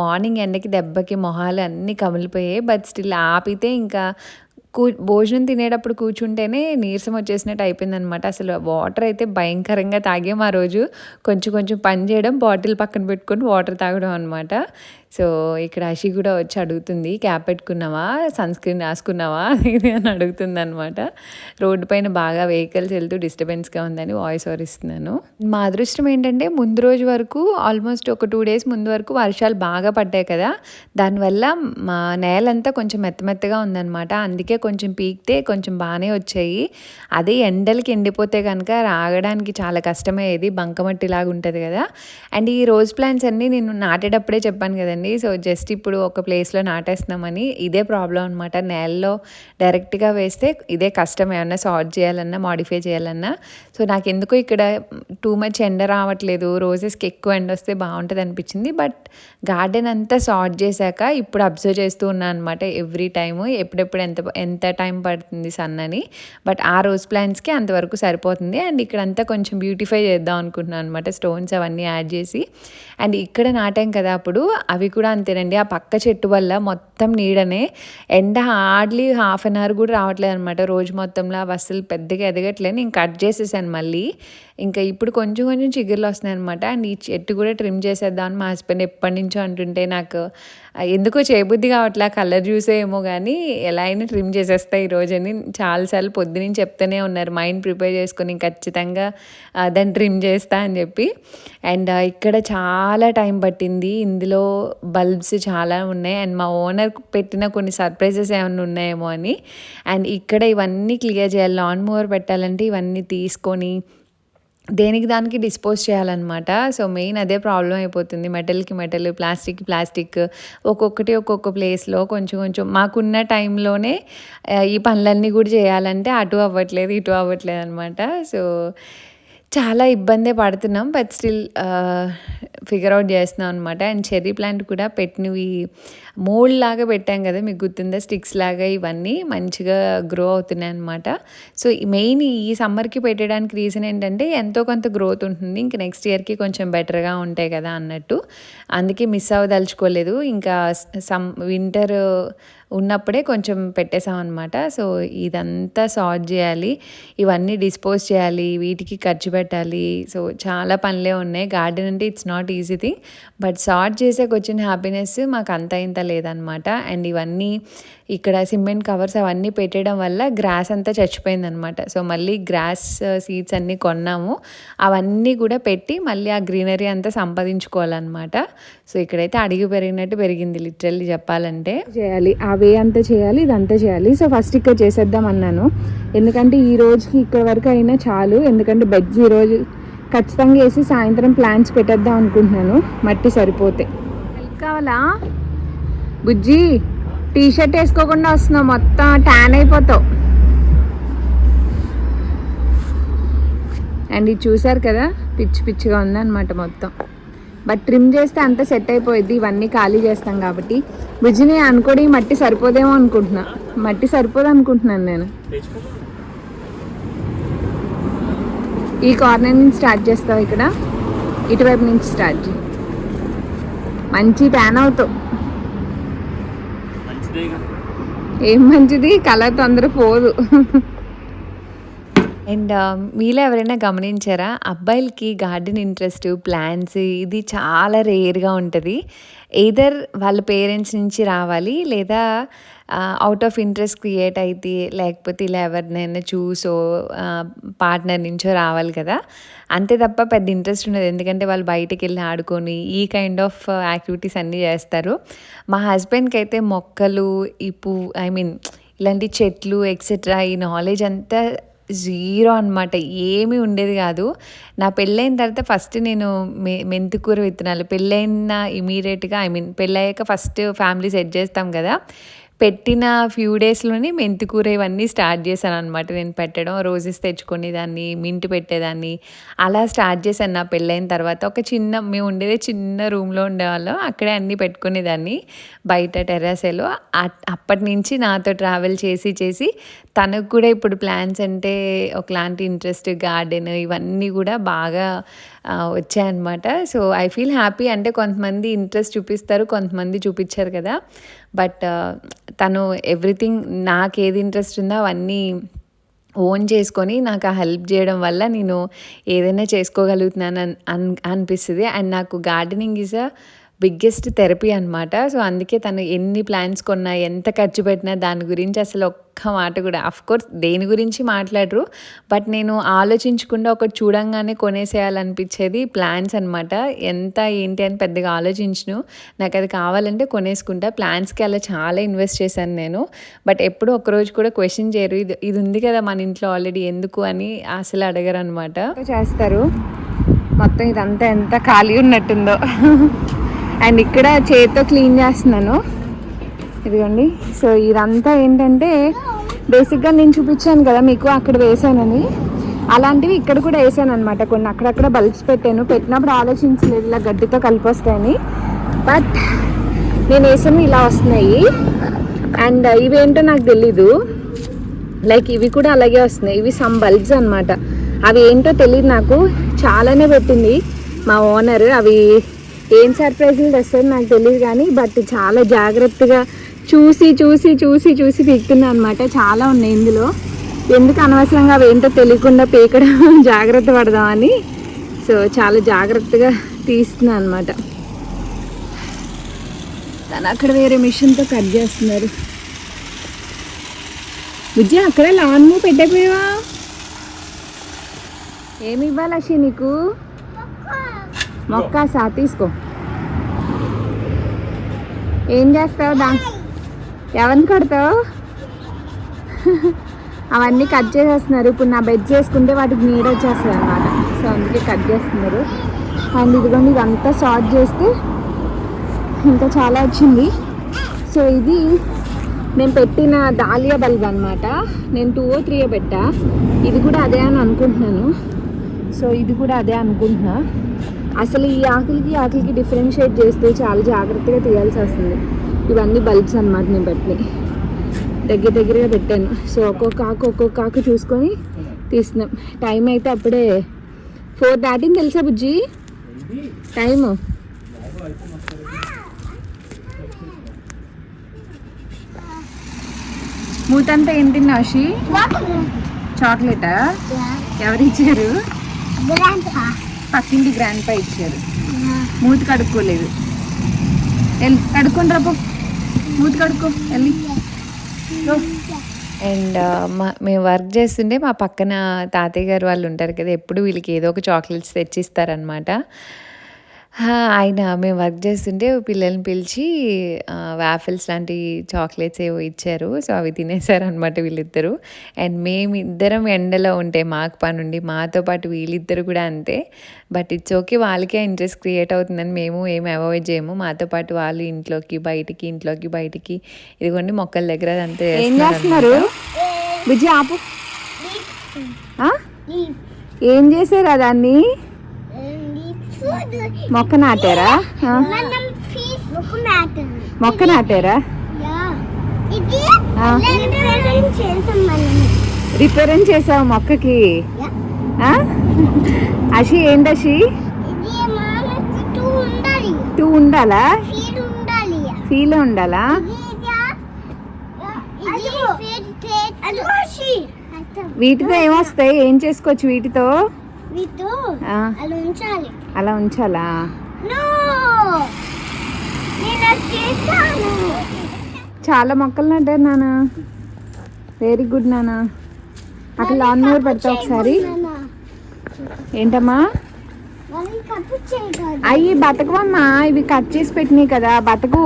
మార్నింగ్ ఎండకి దెబ్బకి మొహాలు అన్నీ కమిలిపోయాయి, బట్ స్టిల్ ఆపితే ఇంకా భోజనం తినేటప్పుడు కూర్చుంటేనే నీరసం వచ్చేసినట్టు అయిపోయిందనమాట. అసలు వాటర్ అయితే భయంకరంగా తాగాము ఆ రోజు. కొంచెం పని చేయడం, బాటిల్ పక్కన పెట్టుకొని వాటర్ తాగడం అనమాట. సో ఇక్కడ అషి కూడా వచ్చి అడుగుతుంది, క్యాప్ పెట్టుకున్నావా, సన్ స్క్రీన్ రాసుకున్నావా ఇది అని అడుగుతుంది అనమాట. రోడ్డు పైన బాగా వెహికల్స్ వెళ్తూ డిస్టర్బెన్స్గా ఉందని వాయిస్ ఓవర్ ఇస్తున్నాను. మా అదృష్టం ఏంటంటే ముందు రోజు వరకు ఆల్మోస్ట్ ఒక 2 days ముందు వరకు వర్షాలు బాగా పడ్డాయి కదా, దానివల్ల మా నేలంతా కొంచెం మెత్తగా ఉందన్నమాట. అందుకే కొంచెం పీకితే కొంచెం బాగానే వచ్చాయి. అదే ఎండలకి ఎండిపోతే కనుక రాగడానికి చాలా కష్టమయ్యేది, బంకమట్టిలాగా ఉంటుంది కదా. అండ్ ఈ రోజ్ ప్లాంట్స్ అన్నీ నేను నాటేటప్పుడే చెప్పాను కదండి. సో జస్ట్ ఇప్పుడు ఒక ప్లేస్లో నాటేస్తున్నామని. ఇదే ప్రాబ్లం అనమాట, నేలలో డైరెక్ట్గా వేస్తే ఇదే కష్టం, ఏమన్నా సార్ట్ చేయాలన్నా మాడిఫై చేయాలన్నా. సో నాకు ఎందుకో ఇక్కడ టూ మచ్ ఎండ రావట్లేదు, రోజెస్కి ఎక్కువ ఎండ వస్తే బాగుంటుంది అనిపించింది. బట్ గార్డెన్ అంతా సార్ట్ చేశాక ఇప్పుడు అబ్జర్వ్ చేస్తూ ఉన్నాను అనమాట ఎవ్రీ టైము, ఎప్పుడెప్పుడు ఎంత టైం పడుతుంది సన్ అని. బట్ ఆ రోజ్ ప్లాంట్స్కి అంతవరకు సరిపోతుంది. అండ్ ఇక్కడంతా కొంచెం బ్యూటిఫై చేద్దాం అనుకుంటున్నాను అనమాట, స్టోన్స్ అవన్నీ యాడ్ చేసి. అండ్ ఇక్కడ నాటాం కదా అప్పుడు, అవి కూడా అంతేనండి. ఆ పక్క చెట్టు వల్ల మొత్తం నీడనే, ఎండ హార్డ్లీ 1/2 hour కూడా రావట్లేదు అనమాట రోజు మొత్తంలో. అవి అసలు పెద్దగా ఎదగట్లేదు. నేను కట్ చేసేసాను మళ్ళీ. ఇంకా ఇప్పుడు కొంచెం చిగుర్లు వస్తున్నాయి అనమాట. అండ్ ఈ చెట్టు కూడా ట్రిమ్ చేసేద్దామని మా హస్బెండ్ ఎప్పటి నుంచో అంటుంటే నాకు ఎందుకో చేయబుద్ధి కావట్లే, కలర్ చూసే ఏమో కానీ ఎలా అయినా ట్రిమ్ చేసేస్తాయి ఈరోజని చాలాసార్లు పొద్దునుంచి చెప్తూనే ఉన్నారు, మైండ్ ప్రిపేర్ చేసుకొని ఖచ్చితంగా దాన్ని ట్రిమ్ చేస్తా అని చెప్పి. అండ్ ఇక్కడ చాలా టైం పట్టింది. ఇందులో బల్బ్స్ చాలా ఉన్నాయి. అండ్ మా ఓనర్ పెట్టిన కొన్ని సర్ప్రైజెస్ ఏమైనా ఉన్నాయేమో అని. అండ్ ఇక్కడ ఇవన్నీ క్లియర్ చేయాలి. లాన్ మూవర్ పెట్టాలంటే ఇవన్నీ తీసుకొని దేనికి దానికి డిస్పోజ్ చేయాలన్నమాట. సో మెయిన్ అదే ప్రాబ్లం అయిపోతుంది. మెటల్కి మెటల్, ప్లాస్టిక్కి ప్లాస్టిక్, ఒక్కొక్క ప్లేస్లో కొంచెం మాకున్న టైంలోనే ఈ పనులన్నీ కూడా చేయాలంటే అటు అవ్వట్లేదు ఇటు అవ్వట్లేదు అనమాట. సో చాలా ఇబ్బందే పడుతున్నాం, బట్ స్టిల్ ఫిగర్ అవుట్ చేస్తున్నాం అనమాట. అండ్ చెర్రీ ప్లాంట్ కూడా పెట్టినవి మోల్డ్ లాగా పెట్టాం కదా, మీకు గుర్తుందా, స్టిక్స్ లాగా ఇవన్నీ మంచిగా గ్రో అవుతున్నాయి అనమాట. సో మెయిన్ ఈ సమ్మర్కి పెట్టడానికి రీజన్ ఏంటంటే ఎంతో కొంత గ్రోత్ ఉంటుంది, ఇంక నెక్స్ట్ ఇయర్కి కొంచెం బెటర్గా ఉంటాయి కదా అన్నట్టు. అందుకే మిస్ అవ్వదలుచుకోలేదు. ఇంకా వింటర్ ఉన్నప్పుడే కొంచెం పెట్టేసాం అనమాట. సో ఇదంతా సార్ట్ చేయాలి, ఇవన్నీ డిస్పోజ్ చేయాలి, వీటికి ఖర్చు పెట్టాలి. సో చాలా పనులే ఉన్నాయి. గార్డెన్ అంటే it's not easy thing, but sort చేసాక వచ్చిన హ్యాపీనెస్ మాకు అంత ఇంత లేదనమాట. అండ్ ఇవన్నీ ఇక్కడ సిమెంట్ కవర్స్ అవన్నీ పెట్టడం వల్ల గ్రాస్ అంతా చచ్చిపోయిందనమాట. సో మళ్ళీ గ్రాస్ సీడ్స్ అన్నీ కొన్నాము, అవన్నీ కూడా పెట్టి మళ్ళీ ఆ గ్రీనరీ అంతా సంపాదించుకోవాలన్నమాట. సో ఇక్కడైతే అడిగి పెరిగినట్టు పెరిగింది లిటరల్లీ చెప్పాలంటే. చేయాలి ఆ వే అంతా చేయాలి, ఇదంతా చేయాలి. సో ఫస్ట్ ఇక్కడ చేసేద్దాం అన్నాను, ఎందుకంటే ఈ రోజుకి ఇక్కడ వరకు అయినా చాలు. ఎందుకంటే బెడ్స్ ఈరోజు ఖచ్చితంగా వేసి సాయంత్రం ప్లాంట్స్ పెట్టేద్దాం అనుకుంటున్నాను, మట్టి సరిపోతే. కావాలా బుజ్జి? టీ షర్ట్ వేసుకోకుండా వస్తున్నావు, మొత్తం ట్యాన్ అయిపోతావు. అండ్ ఇది చూసారు కదా, పిచ్చిగా ఉందన్నమాట మొత్తం. బట్ ట్రిమ్ చేస్తే అంత సెట్ అయిపోయింది, ఇవన్నీ ఖాళీ చేస్తాం కాబట్టి. బుజ్జిని అనుకోని మట్టి సరిపోదేమో అనుకుంటున్నా, మట్టి సరిపోదు అనుకుంటున్నాను నేను. ఈ కార్నర్ నుంచి స్టార్ట్ చేస్తావు, ఇక్కడ ఇటువైపు నుంచి స్టార్ట్ చేయి. మంచి ట్యాన్ అవుతావు. ఏం మంచిది, కలర్ తొందర పోదు. అండ్ మీలో ఎవరైనా గమనించారా, అబ్బాయిలకి గార్డెన్ ఇంట్రెస్ట్, ప్లాంట్స్ ఇది చాలా రేర్గా ఉంటుంది. ఎయిదర్ వాళ్ళ పేరెంట్స్ నుంచి రావాలి, లేదా అవుట్ ఆఫ్ ఇంట్రెస్ట్ క్రియేట్ అయితే, లేకపోతే ఇలా ఎవరినైనా చూసో పార్ట్నర్ నుంచో రావాలి కదా. అంతే తప్ప పెద్ద ఇంట్రెస్ట్ ఉండదు, ఎందుకంటే వాళ్ళు బయటకు వెళ్ళి ఆడుకొని ఈ కైండ్ ఆఫ్ యాక్టివిటీస్ అన్నీ చేస్తారు. మా హస్బెండ్కి అయితే మొక్కలు, ఈ ఇలాంటి చెట్లు ఎక్సెట్రా ఈ నాలెడ్జ్ అంతా జీరో అనమాట, ఏమీ ఉండేది కాదు. నా పెళ్ళైన తర్వాత ఫస్ట్ నేను మెంతికూర విత్తనాలు, పెళ్ళైన ఇమీడియట్గా పెళ్ళయ్యాక ఫస్ట్ ఫ్యామిలీ సెట్ చేస్తాం కదా, పెట్టిన ఫ్యూ డేస్లోనే మెంతికూర ఇవన్నీ స్టార్ట్ చేశాను అనమాట నేను పెట్టడం. రోజెస్ తెచ్చుకునేదాన్ని, మింట్ పెట్టేదాన్ని, అలా స్టార్ట్ చేశాను నా పెళ్ళైన తర్వాత. మేము ఉండేదే చిన్న రూమ్లో ఉండేవాళ్ళం, అక్కడే అన్నీ పెట్టుకునేదాన్ని బయట టెర్రస్లో. అప్పటి నుంచి నాతో ట్రావెల్ చేసి తనకు కూడా ఇప్పుడు ప్లాంట్స్ అంటే ఒకలాంటి ఇంట్రెస్ట్, గార్డెన్ ఇవన్నీ కూడా బాగా వచ్చాయన్నమాట. So I feel happy. అంటే కొంతమంది ఇంట్రెస్ట్ చూపిస్తారు, కొంతమంది చూపించారు కదా. బట్ తను ఎవ్రీథింగ్ నాకు ఏది ఇంట్రెస్ట్ ఉందో అవన్నీ ఓన్ చేసుకొని నాకు ఆ హెల్ప్ చేయడం వల్ల నేను ఏదైనా చేసుకోగలుగుతున్నాను అనిపిస్తుంది. అండ్ నాకు gardening is a biggest therapy అనమాట. సో అందుకే తను ఎన్ని ప్లాన్స్ కొన్నా, ఎంత ఖర్చు పెట్టినా దాని గురించి అసలు ఒక్క మాట కూడా, అఫ్కోర్స్ దేని గురించి మాట్లాడరు, బట్ నేను ఆలోచించకుండా ఒకటి చూడంగానే కొనేసేయాలనిపించేది ప్లాన్స్ అనమాట. ఎంత ఏంటి అని పెద్దగా ఆలోచించను, నాకు అది కావాలంటే కొనేసుకుంటా. ప్లాన్స్కి అలా చాలా ఇన్వెస్ట్ చేశాను నేను. బట్ ఎప్పుడు ఒకరోజు కూడా క్వశ్చన్ చేయరు, ఇది ఉంది కదా మన ఇంట్లో ఆల్రెడీ ఎందుకు అని అసలు అడగరు అనమాట. చేస్తారు మొత్తం ఇదంతా ఎంత ఖాళీ ఉన్నట్టుందో. అండ్ ఇక్కడ చేతితో క్లీన్ చేస్తున్నాను, ఇదిగోండి. సో ఇదంతా ఏంటంటే బేసిక్గా నేను చూపించాను కదా మీకు అక్కడ వేసానని, అలాంటివి ఇక్కడ కూడా వేసాను అనమాట. కొన్ని అక్కడక్కడ బల్బ్స్ పెట్టినప్పుడు ఆలోచించలేదు ఇలా గడ్డితో కలిపి వస్తాయని, బట్ నేను వేసాను ఇలా వస్తున్నాయి. అండ్ ఇవేంటో నాకు తెలీదు, లైక్ ఇవి కూడా అలాగే వస్తున్నాయి. ఇవి సమ్ బల్బ్స్ అనమాట, అవి ఏంటో తెలియదు నాకు. చాలానే పెట్టింది మా ఓనర్. అవి ఏం సర్ప్రైజ్లు తెస్తుంది నాకు తెలియదు కానీ, బట్ చాలా జాగ్రత్తగా చూసి పీకుతున్నా అనమాట. చాలా ఉన్నాయి ఇందులో, ఎందుకు అనవసరంగా అవి ఏంటో తెలియకుండా పీకడం, జాగ్రత్త పడదామని. సో చాలా జాగ్రత్తగా తీస్తున్నా అనమాట. తను అక్కడ వేరే మిషన్తో కట్ చేస్తున్నారు. బుజ్జి అక్కడ లాన్ మూవ్ పెట్టకపోయావా? ఏమి ఇవ్వాలి అషి నీకు? మొక్క సా తీసుకో. ఏం చేస్తావు ఎవరిని కడతావు? అవన్నీ కట్ చేసేస్తున్నారు. ఇప్పుడు నా బెడ్ చేసుకుంటే వాటికి నీడ వచ్చేస్తుంది అనమాట, సో అందుకే కట్ చేస్తున్నారు. అండ్ ఇదిగోండి ఇదంతా సార్ట్ చేస్తే ఇంకా చాలా వచ్చింది. సో ఇది నేను పెట్టిన దాలియా బల్బ్ అనమాట. నేను 2 or 3 పెట్టా, ఇది కూడా అదే అని అనుకుంటున్నాను. సో ఇది కూడా అదే అనుకుంటున్నా. అసలు ఈ ఆకులకి డిఫరెన్షియేట్ చేస్తూ చాలా జాగ్రత్తగా తీయాల్సి వస్తుంది. ఇవన్నీ బల్బ్స్ అనమాట, నేను పెట్టినవి దగ్గరగా పెట్టాను. సో ఒక్కొక్క ఆకు చూసుకొని తీస్తున్నాం. టైం అయితే అప్పుడే 4 దాటింది తెలుసా బుజ్జి టైము. మూతంతా ఏం తిన్నావు షీ? చాక్లెటా? ఎవరు ఇచ్చారు? పక్కింటి గ్రాండ్ పా ఇచ్చారు. మూతి కడుక్కోలేదు, వెళ్ళి కడుక్కొని రాపో, మూతి కడుక్కో వెళ్ళి. అండ్ మేము వర్క్ చేస్తుంటే మా పక్కన తాతయ్య గారు వాళ్ళు ఉంటారు కదా, ఎప్పుడు వీళ్ళకి ఏదో ఒక చాక్లెట్స్ తెచ్చిస్తారనమాట. ఆయన మేము వర్క్ చేస్తుంటే పిల్లల్ని పిలిచి వాఫిల్స్ లాంటి చాక్లెట్స్ ఏవో ఇచ్చారు. సో అవి తినేసారనమాట వీళ్ళిద్దరూ. అండ్ మేమిద్దరం ఎండలో ఉంటే మాకు పని ఉండి, మాతో పాటు వీళ్ళిద్దరు కూడా అంతే. బట్ ఇట్స్ ఓకే, వాళ్ళకే ఇంట్రెస్ట్ క్రియేట్ అవుతుందని మేము ఏమి అవాయిడ్ చేయము. మాతో పాటు వాళ్ళు ఇంట్లోకి బయటికి ఇదిగోండి మొక్కల దగ్గర అంతే. ఏం చేస్తున్నారు బుజ్జి? ఆపు. ఏం చేశారు దాన్ని? మొక్క నాటారా? మొక్క నాటారా? రిపేర్ చేసావు మొక్కకి? అషి ఏంటి అషి? 2 ఉండాలా? ఫీల్ ఉండాలా? వీటితో ఏమొస్తాయి? ఏం చేసుకోవచ్చు వీటితో? అలా ఉంచాలా? చాలా మొక్కలు నాటారు నాన్న. వెరీ గుడ్ నాన్న. అక్కడ లాన్ మోవర్ పెడతా ఒకసారి. ఏంటమ్మా? అవి బతకవమ్మా, ఇవి కట్ చేసి పెట్టినాయి కదా, బతకు.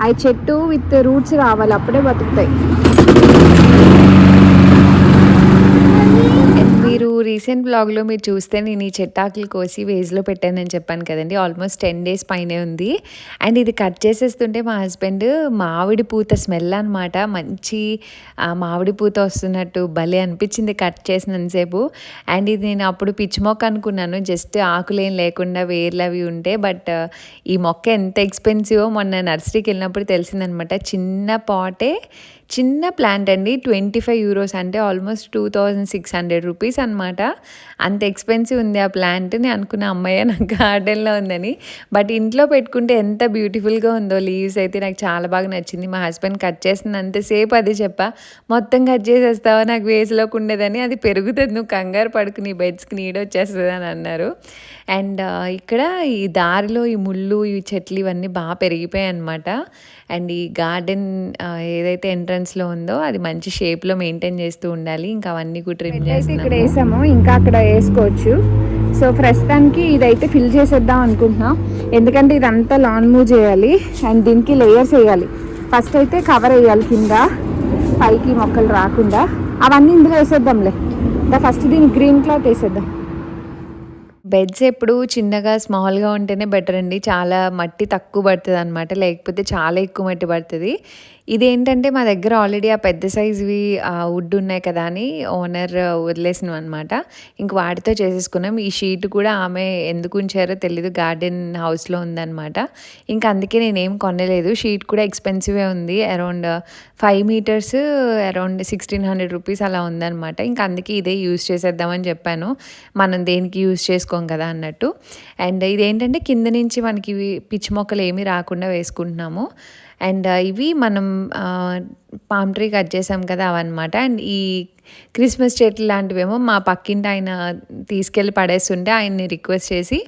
అవి చెట్టు విత్ రూట్స్ రావాలి, అప్పుడే బతుకుతాయి. మీరు రీసెంట్ బ్లాగ్లో మీరు చూస్తే నేను ఈ చెట్టాకులు కోసి వేజ్లో పెట్టానని చెప్పాను కదండి. ఆల్మోస్ట్ 10 days పైనే ఉంది. అండ్ ఇది కట్ చేసేస్తుంటే మా హస్బెండ్ మామిడి పూత స్మెల్ అనమాట, మంచి మామిడి పూత వస్తున్నట్టు భలే అనిపించింది కట్ చేసినంతసేపు. అండ్ ఇది నేను అప్పుడు పిచ్చి మొక్క అనుకున్నాను, జస్ట్ ఆకులేం లేకుండా వేర్లు అవి ఉంటే. బట్ ఈ మొక్క ఎంత ఎక్స్పెన్సివో మొన్న నర్సరీకి వెళ్ళినప్పుడు తెలిసిందనమాట. చిన్న పాటే, చిన్న ప్లాంట్ అండి, 25 euros, అంటే ఆల్మోస్ట్ 2600 రూపీస్ అనమాట. అంత ఎక్స్పెన్సివ్ ఉంది ఆ ప్లాంట్. నేను అనుకున్న అమ్మాయి నా గార్డెన్లో ఉందని. బట్ ఇంట్లో పెట్టుకుంటే ఎంత బ్యూటిఫుల్గా ఉందో. లీవ్స్ అయితే నాకు చాలా బాగా నచ్చింది. మా హస్బెండ్ కట్ చేసినంతసేపు అది చెప్పా, మొత్తం కట్ చేసేస్తావా, నాకు వేసులోకి ఉండేదని. అది పెరుగుతుంది, నువ్వు కంగారు పడుకు, నీ బెడ్స్కి నీడ వచ్చేస్తుంది అని అన్నారు. అండ్ ఇక్కడ ఈ దారిలో ఈ ముళ్ళు, ఈ చెట్లు ఇవన్నీ బాగా పెరిగిపోయాయి అనమాట. అండ్ ఈ గార్డెన్ ఏదైతే ఎంట్రన్స్లో ఉందో అది మంచి షేప్లో మెయింటైన్ చేస్తూ ఉండాలి. ఇంకా అవన్నీ కూడా ట్రిమ్ చేసి ఇక్కడ వేసాము, ఇంకా అక్కడ వేసుకోవచ్చు. సో ప్రస్తుతానికి ఇదైతే ఫిల్ చేసేద్దాం అనుకుంటున్నాం, ఎందుకంటే ఇదంతా లాన్ మూవ్ చేయాలి అండ్ దీనికి లేయర్స్ వేయాలి. ఫస్ట్ అయితే కవర్ వేయాలి కింద, పైకి మొక్కలు రాకుండా. అవన్నీ ఇందులో వేసేద్దాంలే. ఫస్ట్ దీనికి గ్రీన్ క్లాత్ వేసేద్దాం. బెడ్స్ ఎప్పుడు చిన్నగా స్మాల్గా ఉంటేనే బెటర్ అండి. చాలా మట్టి తక్కువ పడుతుంది అనమాట, లేకపోతే చాలా ఎక్కువ మట్టి పడుతుంది. ఇదేంటంటే మా దగ్గర ఆల్రెడీ ఆ పెద్ద సైజువి వుడ్ ఉన్నాయి కదా అని ఓనర్ వదిలేసినాం అనమాట. ఇంక వాటితో చేసేసుకున్నాం. ఈ షీట్ కూడా ఆమె ఎందుకు ఉంచారో తెలీదు, గార్డెన్ హౌస్లో ఉందన్నమాట. ఇంకా అందుకే నేనేం కొనలేదు. షీట్ కూడా ఎక్స్పెన్సివే ఉంది, అరౌండ్ 5 meters అరౌండ్ 1600 రూపీస్ అలా ఉందన్నమాట. ఇంకా అందుకే ఇదే యూజ్ చేసేద్దామని చెప్పాను, మనం దేనికి యూజ్ చేసుకోం కదా అన్నట్టు. అండ్ ఇదేంటంటే కింద నుంచి మనకి పిచ్చి మొక్కలు ఏమీ రాకుండా వేసుకుంటున్నాము. అండ్ ఇవి మనం పామ్ ట్రీ కట్ చేసాం కదా అవన్నమాట. అండ్ ఈ క్రిస్మస్ చెట్లు లాంటివేమో మా పక్కింటి ఆయన తీసుకెళ్ళి పడేస్తుంటే ఆయన్ని రిక్వెస్ట్ చేసి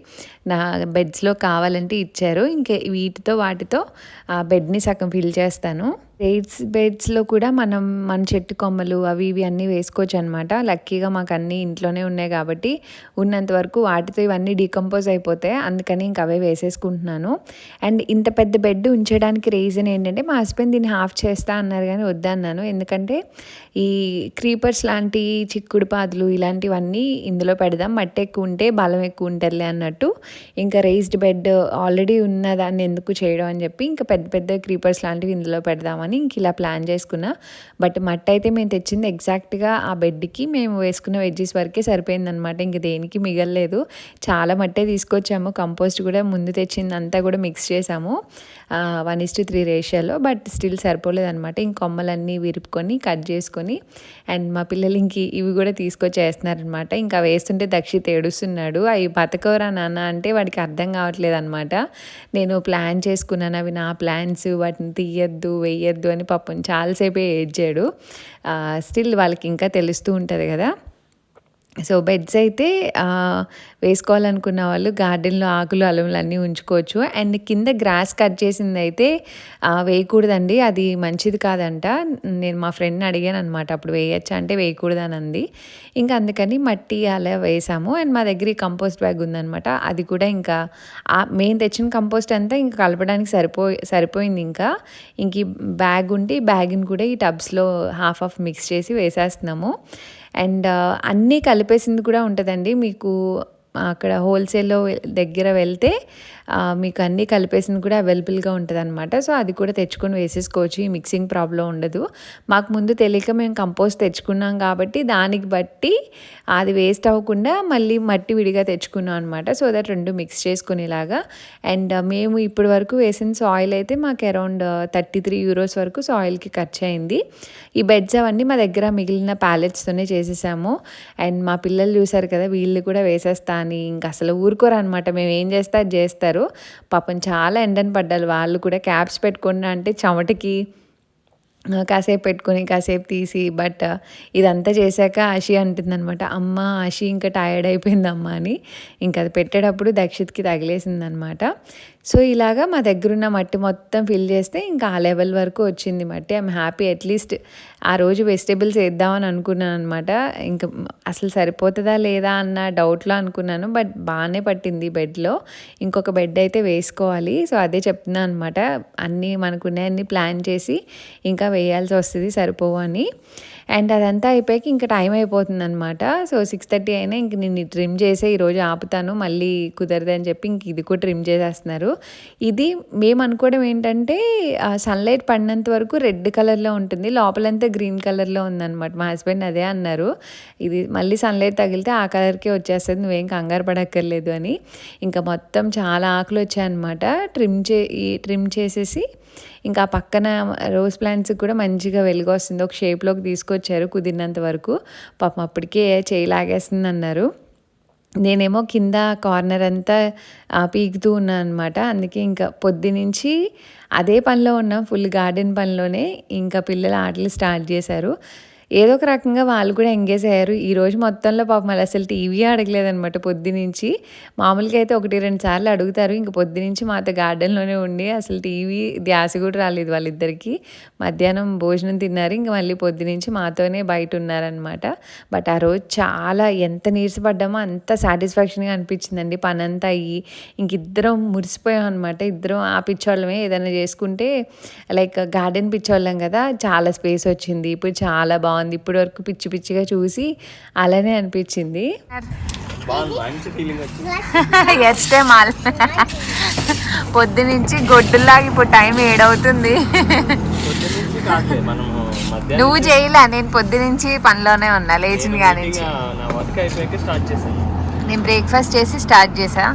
నా బెడ్స్లో కావాలంటే ఇచ్చారు. ఇంకే వాటితో బెడ్ని సగం ఫిల్ చేస్తాను. బెడ్స్లో కూడా మనం మన చెట్టు కొమ్మలు అవి ఇవి అన్నీ వేసుకోవచ్చు అనమాట. లక్కీగా మాకు అన్నీ ఇంట్లోనే ఉన్నాయి కాబట్టి ఉన్నంత వరకు వాటితో ఇవన్నీ డీకంపోజ్ అయిపోతాయి, అందుకని ఇంక అవే వేసేసుకుంటున్నాను. అండ్ ఇంత పెద్ద బెడ్ ఉంచడానికి రీజన్ ఏంటంటే మా హస్బెండ్ దీన్ని హాఫ్ చేస్తా అన్నారు కానీ వద్దన్నాను. ఎందుకంటే ఈ క్రీపర్స్ లాంటి చిక్కుడు పాదులు ఇలాంటివన్నీ ఇందులో పెడదాం, మట్టి ఎక్కువ ఉంటే బలం ఎక్కువ ఉంటుందిలే అన్నట్టు. ఇంకా రేస్డ్ బెడ్ ఆల్రెడీ ఉన్న దాన్ని ఎందుకు చేయడం అని చెప్పి ఇంకా పెద్ద పెద్ద క్రీపర్స్ లాంటివి ఇందులో పెడదామని ఇంక ఇలా ప్లాన్ చేసుకున్నా. బట్ మట్టి అయితే మేము తెచ్చింది ఎగ్జాక్ట్గా ఆ బెడ్కి మేము వేసుకున్న వెజ్జెస్ వరకే సరిపోయిందనమాట. ఇంక దేనికి మిగలలేదు. చాలా మట్టే తీసుకొచ్చాము, కంపోస్ట్ కూడా ముందు తెచ్చింది అంతా కూడా మిక్స్ చేసాము 1:3 రేషియోలో. బట్ స్టిల్ సరిపోలేదు అనమాట. ఇంక కొమ్మలన్నీ విరుపుకొని కట్ చేసుకొని అండ్ మా పిల్లలు ఇంక ఇవి కూడా తీసుకొచ్చేస్తున్నారనమాట. ఇంకా వేస్తుంటే దక్షిత్ ఏడుస్తున్నాడు, అవి బతకవరా నాన్న అంటే వాడికి అర్థం కావట్లేదు అనమాట. నేను ప్లాన్ చేసుకున్నాను, అవి నా ప్లాన్స్, వాటిని తీయద్దు వేయద్దు అని పాపం చాలాసేపే ఏడ్చాడు. స్టిల్ వాళ్ళకి ఇంకా తెలుస్తూ ఉంటుంది కదా. సో బెడ్స్ అయితే వేసుకోవాలనుకున్న వాళ్ళు గార్డెన్లో ఆకులు అలములు అన్నీ ఉంచుకోవచ్చు. అండ్ కింద గ్రాస్ కట్ చేసింది అయితే వేయకూడదండి, అది మంచిది కాదంట. నేను మా ఫ్రెండ్ని అడిగాను అనమాట, అప్పుడు వేయచ్చా అంటే వేయకూడదని అంది. ఇంకా అందుకని మట్టి అలా వేసాము. అండ్ మా దగ్గర ఈ కంపోస్ట్ బ్యాగ్ ఉందనమాట, అది కూడా ఇంకా మేము తెచ్చిన కంపోస్ట్ అంతా ఇంకా కలపడానికి సరిపోయింది. ఇంకా ఈ బ్యాగ్ ఉంటే ఈ బ్యాగ్ని కూడా ఈ టబ్స్లో హాఫ్ మిక్స్ చేసి వేసేస్తున్నాము. అండ్ అన్నీ కలిపేసింది కూడా ఉంటుందండి. మీకు అక్కడ హోల్సేల్లో దగ్గర వెళ్తే మీకు అన్నీ కలిపేసింది కూడా అవైలబుల్గా ఉంటుంది అనమాట. సో అది కూడా తెచ్చుకొని వేసేసుకోవచ్చు, ఈ మిక్సింగ్ ప్రాబ్లం ఉండదు. మాకు ముందు తెలియక మేము కంపోస్ట్ తెచ్చుకున్నాం కాబట్టి దానికి బట్టి అది వేస్ట్ అవ్వకుండా మళ్ళీ మట్టి విడిగా తెచ్చుకున్నాం అనమాట. సో దట్ రెండు మిక్స్ చేసుకునేలాగా. అండ్ మేము ఇప్పటి వరకు వేసిన సాయిల్ అయితే మాకు అరౌండ్ 33 euros వరకు సాయిల్కి ఖర్చు అయింది. ఈ బెడ్స్ అవన్నీ మా దగ్గర మిగిలిన ప్యాలెట్స్తోనే చేసేసాము. అండ్ మా పిల్లలు చూసారు కదా, వీళ్ళు కూడా వేసేస్తా అని ఇంకా అసలు ఊరుకోరు అనమాట. మేము ఏం చేస్తే అది చేస్తారు. పాపం చాలా ఎండని పడ్డారు వాళ్ళు కూడా. క్యాప్స్ పెట్టుకున్నా అంటే చెమటకి కాసేపు పెట్టుకొని కాసేపు తీసి, బట్ ఇదంతా చేశాక ఆశి అంటుందన్నమాట, అమ్మ ఆశి ఇంకా టైర్డ్ అయిపోయిందమ్మా అని. ఇంకా అది పెట్టేటప్పుడు దక్షిత్కి తగిలేసిందనమాట. సో ఇలాగా మా దగ్గరున్న మట్టి మొత్తం ఫిల్ చేస్తే ఇంకా ఆ లెవెల్ వరకు వచ్చింది మట్టి. I'm happy. అట్లీస్ట్ ఆ రోజు వెజిటేబుల్స్ వేద్దామని అనుకున్నాను అనమాట. ఇంకా అసలు సరిపోతుందా లేదా అన్న డౌట్లో అనుకున్నాను, బట్ బాగానే పట్టింది బెడ్లో. ఇంకొక బెడ్ అయితే వేసుకోవాలి. సో అదే చెప్తున్నాను అనమాట, అన్నీ మనకున్నాయన్నీ ప్లాన్ చేసి ఇంకా వేయాల్సి వస్తుంది, సరిపోవు అని. అండ్ అదంతా అయిపోయాక ఇంకా టైం అయిపోతుంది అనమాట. సో 6:30 అయినా ఇంక నేను ట్రిమ్ చేసే ఈరోజు ఆపుతాను, మళ్ళీ కుదరదని చెప్పి ఇంక ఇది కూడా ట్రిమ్ చేసేస్తున్నారు. ఇది మేము అనుకోవడం ఏంటంటే సన్లైట్ పడినంత వరకు రెడ్ కలర్లో ఉంటుంది, లోపలంతా గ్రీన్ కలర్లో ఉందన్నమాట. మా హస్బెండ్ అదే అన్నారు, ఇది మళ్ళీ సన్లైట్ తగిలితే ఆ కలర్కే వచ్చేస్తుంది, నువ్వేం కంగారు పడక్కర్లేదు అని. ఇంకా మొత్తం చాలా ఆకులు వచ్చాయన్నమాట. ట్రిమ్ చేసేసి ఇంకా పక్కన రోజ్ ప్లాంట్స్ కూడా మంచిగా వెలుగు వస్తుంది, ఒక షేప్లోకి తీసుకొచ్చారు కుదిరినంత వరకు. పాపం అప్పటికే చేయి లాగేస్తుంది అన్నారు. నేనేమో కింద కార్నర్ అంతా పీకుతూ ఉన్నాను అనమాట. అందుకే ఇంకా పొద్దునుంచి అదే పనిలో ఉన్నాం, ఫుల్ గార్డెన్ పనిలోనే. ఇంకా పిల్లలు ఆటలు స్టార్ట్ చేశారు. ఏదో ఒక రకంగా వాళ్ళు కూడా ఎంగేజ్ అయ్యారు. ఈరోజు మొత్తంలో పాపం వాళ్ళు అసలు టీవీ అడగలేదనమాట పొద్దునుంచి. మామూలుగా అయితే 1-2 సార్లు అడుగుతారు, ఇంక పొద్దునుంచి మాతో గార్డెన్లోనే ఉండి అసలు టీవీ ధ్యాస కూడా రాలేదు వాళ్ళిద్దరికి. మధ్యాహ్నం భోజనం తిన్నారు, ఇంక మళ్ళీ పొద్దునుంచి మాతోనే బయట ఉన్నారనమాట. బట్ ఆ రోజు చాలా ఎంత నీరసపడ్డామో అంత సాటిస్ఫాక్షన్గా అనిపించిందండి. పని అంతా అయ్యి ఇంక ఇద్దరం మురిసిపోయాం అనమాట. ఇద్దరం ఆ పిచ్చోళ్ళమే ఏదైనా చేసుకుంటే, లైక్ గార్డెన్ పిచ్చోళ్ళం కదా, చాలా స్పేస్ వచ్చింది, ఇప్పుడు చాలా బాగుంది. ఇప్పటి వరకు పిచ్చి పిచ్చిగా చూసి అలానే అనిపించింది. పొద్దునుంచి గొడ్డులాగా ఇప్పుడు టైం 7 అవుతుంది. నువ్వు చేయలే, నేను పొద్దునుంచి పనిలోనే ఉన్నా లేచిన కానీ. నేను బ్రేక్ఫాస్ట్ చేసి స్టార్ట్ చేసా.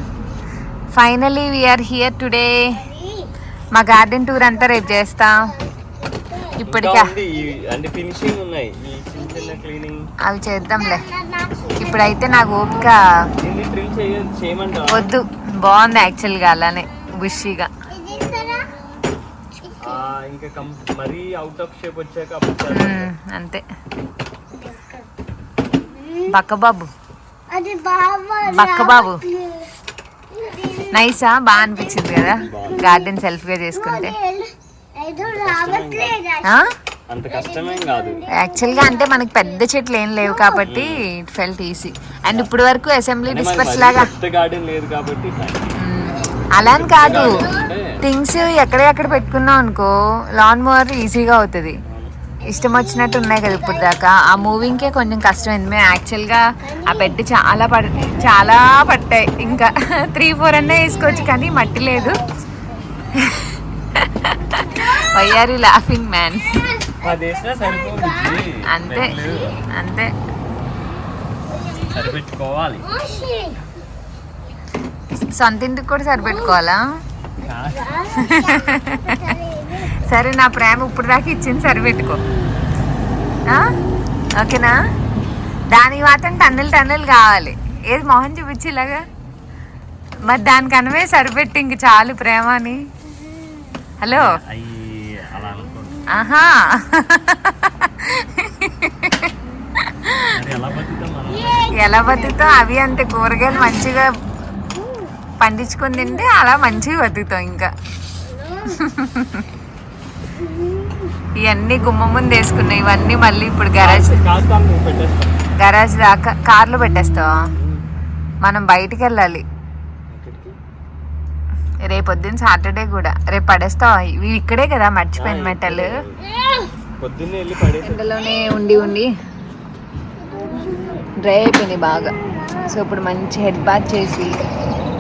Finally we are here today. మా గార్డెన్ టూర్ అంతా రేపు చేస్తా. ఇప్పటికే అవి చేద్దాంలే, ఇప్పుడైతే నాకు ఓపిక వద్దు. బాగుంది యాక్చువల్గా, అలానే బుషీగా. అంతే. బక్కబాబు నైసా, బాగా అనిపించింది కదా గార్డెన్ సెల్ఫ్గా చేసుకుంటే. యాక్చువల్గా అంటే మనకి పెద్ద చెట్లు ఏం లేవు కాబట్టి ఇట్ ఫెల్ట్ ఈజీ. అండ్ ఇప్పుడు వరకు అసెంబ్లీ డిస్పర్స్ లాగా అలా అని కాదు, థింగ్స్ ఎక్కడెక్కడ పెట్టుకున్నాం అనుకో లాన్ మోవర్ ఈజీగా అవుతుంది. ఇష్టం వచ్చినట్టు ఉన్నాయి కదా ఇప్పుడు దాకా. ఆ మూవింగ్కే కొంచెం కష్టమైంది. మేము యాక్చువల్గా ఆ బెడ్ చాలా పట్టాయి, ఇంకా 3-4 అన్నా వేసుకోవచ్చు కానీ మట్టి లేదు. Why are you laughing man? అంతే అంతే, సరిపెట్టుకోవాలి. సొంత ఇంటికి కూడా సరిపెట్టుకోవాలా? సరే, నా ప్రేమ ఇప్పుడు దాకా ఇచ్చింది, సరిపెట్టుకో. ఓకేనా? దానికి మాత్రం టన్నులు కావాలి. ఏది మొహం చూపించి ఇలాగా, మరి దానికనవే సరిపెట్టి ఇంక చాలు ప్రేమ అని. హలో, ఆహా, ఎలా బతుకుతాం? అవి అంతే, కూరగాయలు మంచిగా పండించుకొని తింటే అలా మంచిగా బతుకుతాం. ఇంకా ఇవన్నీ గుమ్మ ముందు వేసుకున్నాయి, ఇవన్నీ మళ్ళీ ఇప్పుడు గరాజ్ దాకా కార్లో పెట్టేస్తావా? మనం బయటికి వెళ్ళాలి రేపొద్దున, సాటర్డే కూడా. రేపు పడేస్తావా? ఇవి ఇక్కడే కదా, మర్చిపోయిన మెటల్. ఎండలోనే ఉండి డ్రై అయిపోయినాయి బాగా. సో ఇప్పుడు మంచి హెడ్ బాత్ చేసి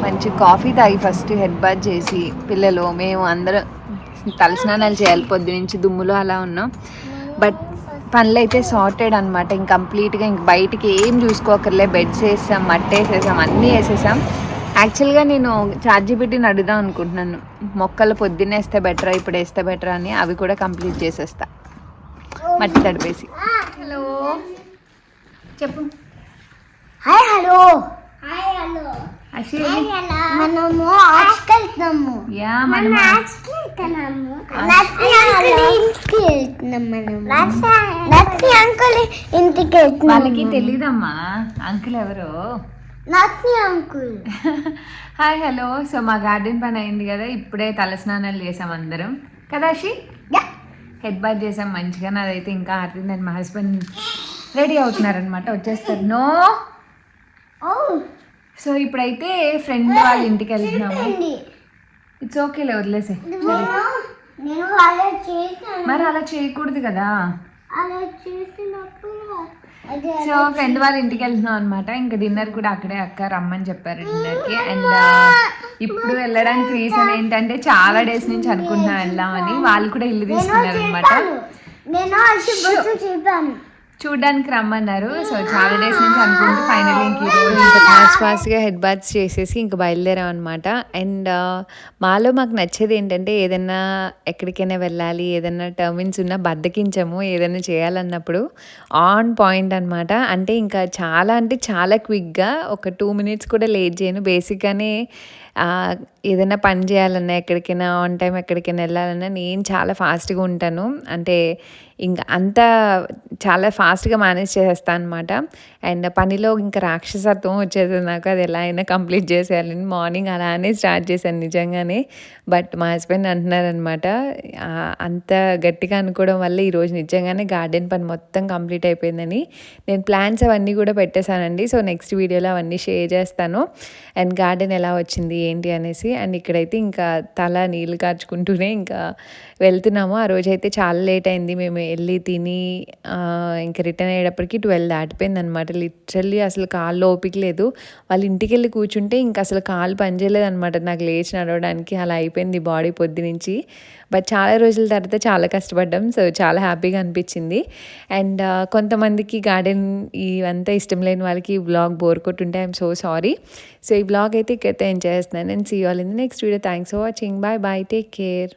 మంచి కాఫీ తాగి ఫస్ట్ హెడ్ బాత్ చేసి పిల్లలు మేము అందరం తలస్నానాలు చేయాలి. పొద్దు నుంచి దుమ్ములు అలా ఉన్నాం. బట్ పనులు అయితే సార్టెడ్ అనమాట. ఇంక కంప్లీట్గా ఇంక బయటికి ఏం చూసుకోకర్లే. బెడ్స్ వేసాం, మట్టి వేసేసాం, అన్నీ వేసేసాం. యాక్చువల్గా నేను చార్జీపీటీని అడుగుదాం అనుకుంటున్నాను, మొక్కలు పొద్దున్నే వేస్తే బెటరా ఇప్పుడు వేస్తే బెటరా అని. అవి కూడా కంప్లీట్ చేసేస్తా మట్టి తడిపేసి. హలో చెప్పు. Hi hello. Hi hello. మనము ఆర్ట్స్కి వెళ్తున్నాము. యా మనం ఆర్ట్స్కి వెళ్తున్నాము. లక్ష్మి అంకుల్ ఇంటికి వెళ్తున్నాం. మనం లక్ష్మి అంకుల్ ఇంటికి వెళ్తున్నాం. వాళ్ళకి తెలీదమ్మా అంకుల్ ఎవరో. Lakshmi uncle. Hi hello. So మా గార్డెన్ పని అయింది కదా, ఇప్పుడే తలస్నానాలు చేసాం అందరం కదా షి. హెడ్ బాత్ చేసాం మంచిగా. నాదైతే ఇంకా ఆడుతుందని మా హస్బెండ్ రెడీ అవుతున్నారనమాట, వచ్చేస్తారు. నో. సో ఇప్పుడైతే ఫ్రెండ్ వాళ్ళ ఇంటికి వెళ్తున్నాము. ఇట్స్ ఓకేలే, వదిలేసే. నేను అలా చేశాను. మరి అలా చేయకూడదు కదా. అలా చేసినప్పుడు సో ఫ్రెండ్ వాళ్ళ ఇంటికి వెళ్తున్నాం అనమాట. ఇంకా డిన్నర్ కూడా అక్కడే అక్క రమ్మని చెప్పారు డిన్నర్కి. అండ్ ఇప్పుడు వెళ్ళడానికి రీజన్ ఏంటంటే చాలా డేస్ నుంచి అనుకుంటున్నాం వెళ్దామని. వాళ్ళు కూడా ఇల్లు తీసుకున్నారు అనమాట, చూడ్డానికి రమ్మన్నారు. సో చాలా డేస్ నుంచి అనుకుంటూ ఫైనల్లీ ఇంక ఈరోజు ఇంకా ఫాస్ట్గా హెడ్ బాత్స్ చేసేసి ఇంకా బయలుదేరాం అనమాట. అండ్ మాలో మాకు నచ్చేది ఏంటంటే ఏదైనా ఎక్కడికైనా వెళ్ళాలి, ఏదైనా టర్మిన్స్ ఉన్నా బద్దకించము. ఏదైనా చేయాలన్నప్పుడు ఆన్ పాయింట్ అనమాట. అంటే ఇంకా చాలా క్విక్గా ఒక 2 minutes కూడా లేట్ చేయను. బేసిక్గానే ఏదైనా పని చేయాలన్నా, ఎక్కడికైనా ఆన్ టైం ఎక్కడికైనా వెళ్ళాలన్నా నేను చాలా ఫాస్ట్గా ఉంటాను. అంటే ఇంకా అంతా చాలా ఫాస్ట్గా మేనేజ్ చేసేస్తాను అనమాట. అండ్ పనిలో ఇంకా రాక్షసత్వం వచ్చేది నాకు, అది ఎలా అయినా కంప్లీట్ చేసేయాలని. మార్నింగ్ అలానే స్టార్ట్ చేశాను నిజంగానే. బట్ మా హస్బెండ్ అంటున్నారనమాట, అంత గట్టిగా అనుకోవడం వల్ల ఈరోజు నిజంగానే గార్డెన్ పని మొత్తం కంప్లీట్ అయిపోయిందని. నేను ప్లాన్స్ అవన్నీ కూడా పెట్టేశానండి. సో నెక్స్ట్ వీడియోలో అవన్నీ షేర్ చేస్తాను. అండ్ గార్డెన్ ఎలా వచ్చింది ఏంటి అనేసి. అండ్ ఇక్కడైతే ఇంకా తల నీళ్ళు కార్చుకుంటూనే ఇంకా వెళ్తున్నాము. ఆ రోజైతే చాలా లేట్ అయింది. మేము వెళ్ళి తిని ఇంకా రిటర్న్ అయ్యేటప్పటికి 12 దాటిపోయింది అనమాట. లిటరల్లీ అసలు కాళ్ళు ఓపిక లేదు. వాళ్ళ ఇంటికి వెళ్ళి కూర్చుంటే ఇంకా అసలు కాళ్ళు పనిచేయలేదు అనమాట నాకు లేచి నడవడానికి. అలా అయిపోయింది బాడీ పొద్దు నుంచి. బట్ చాలా రోజుల తర్వాత చాలా కష్టపడ్డాం. సో చాలా హ్యాపీగా అనిపించింది. అండ్ కొంతమందికి గార్డెన్ ఇవంతా ఇష్టం లేని వాళ్ళకి ఈ వ్లాగ్ బోర్ కొట్టుంటే ఐఎమ్ సో సారీ. సో ఈ వ్లాగ్ అయితే ఇక్కడైతే ఎంజాయ్ చేస్తున్నాను. And see you all in the next video. Thanks for watching. Bye bye, take care.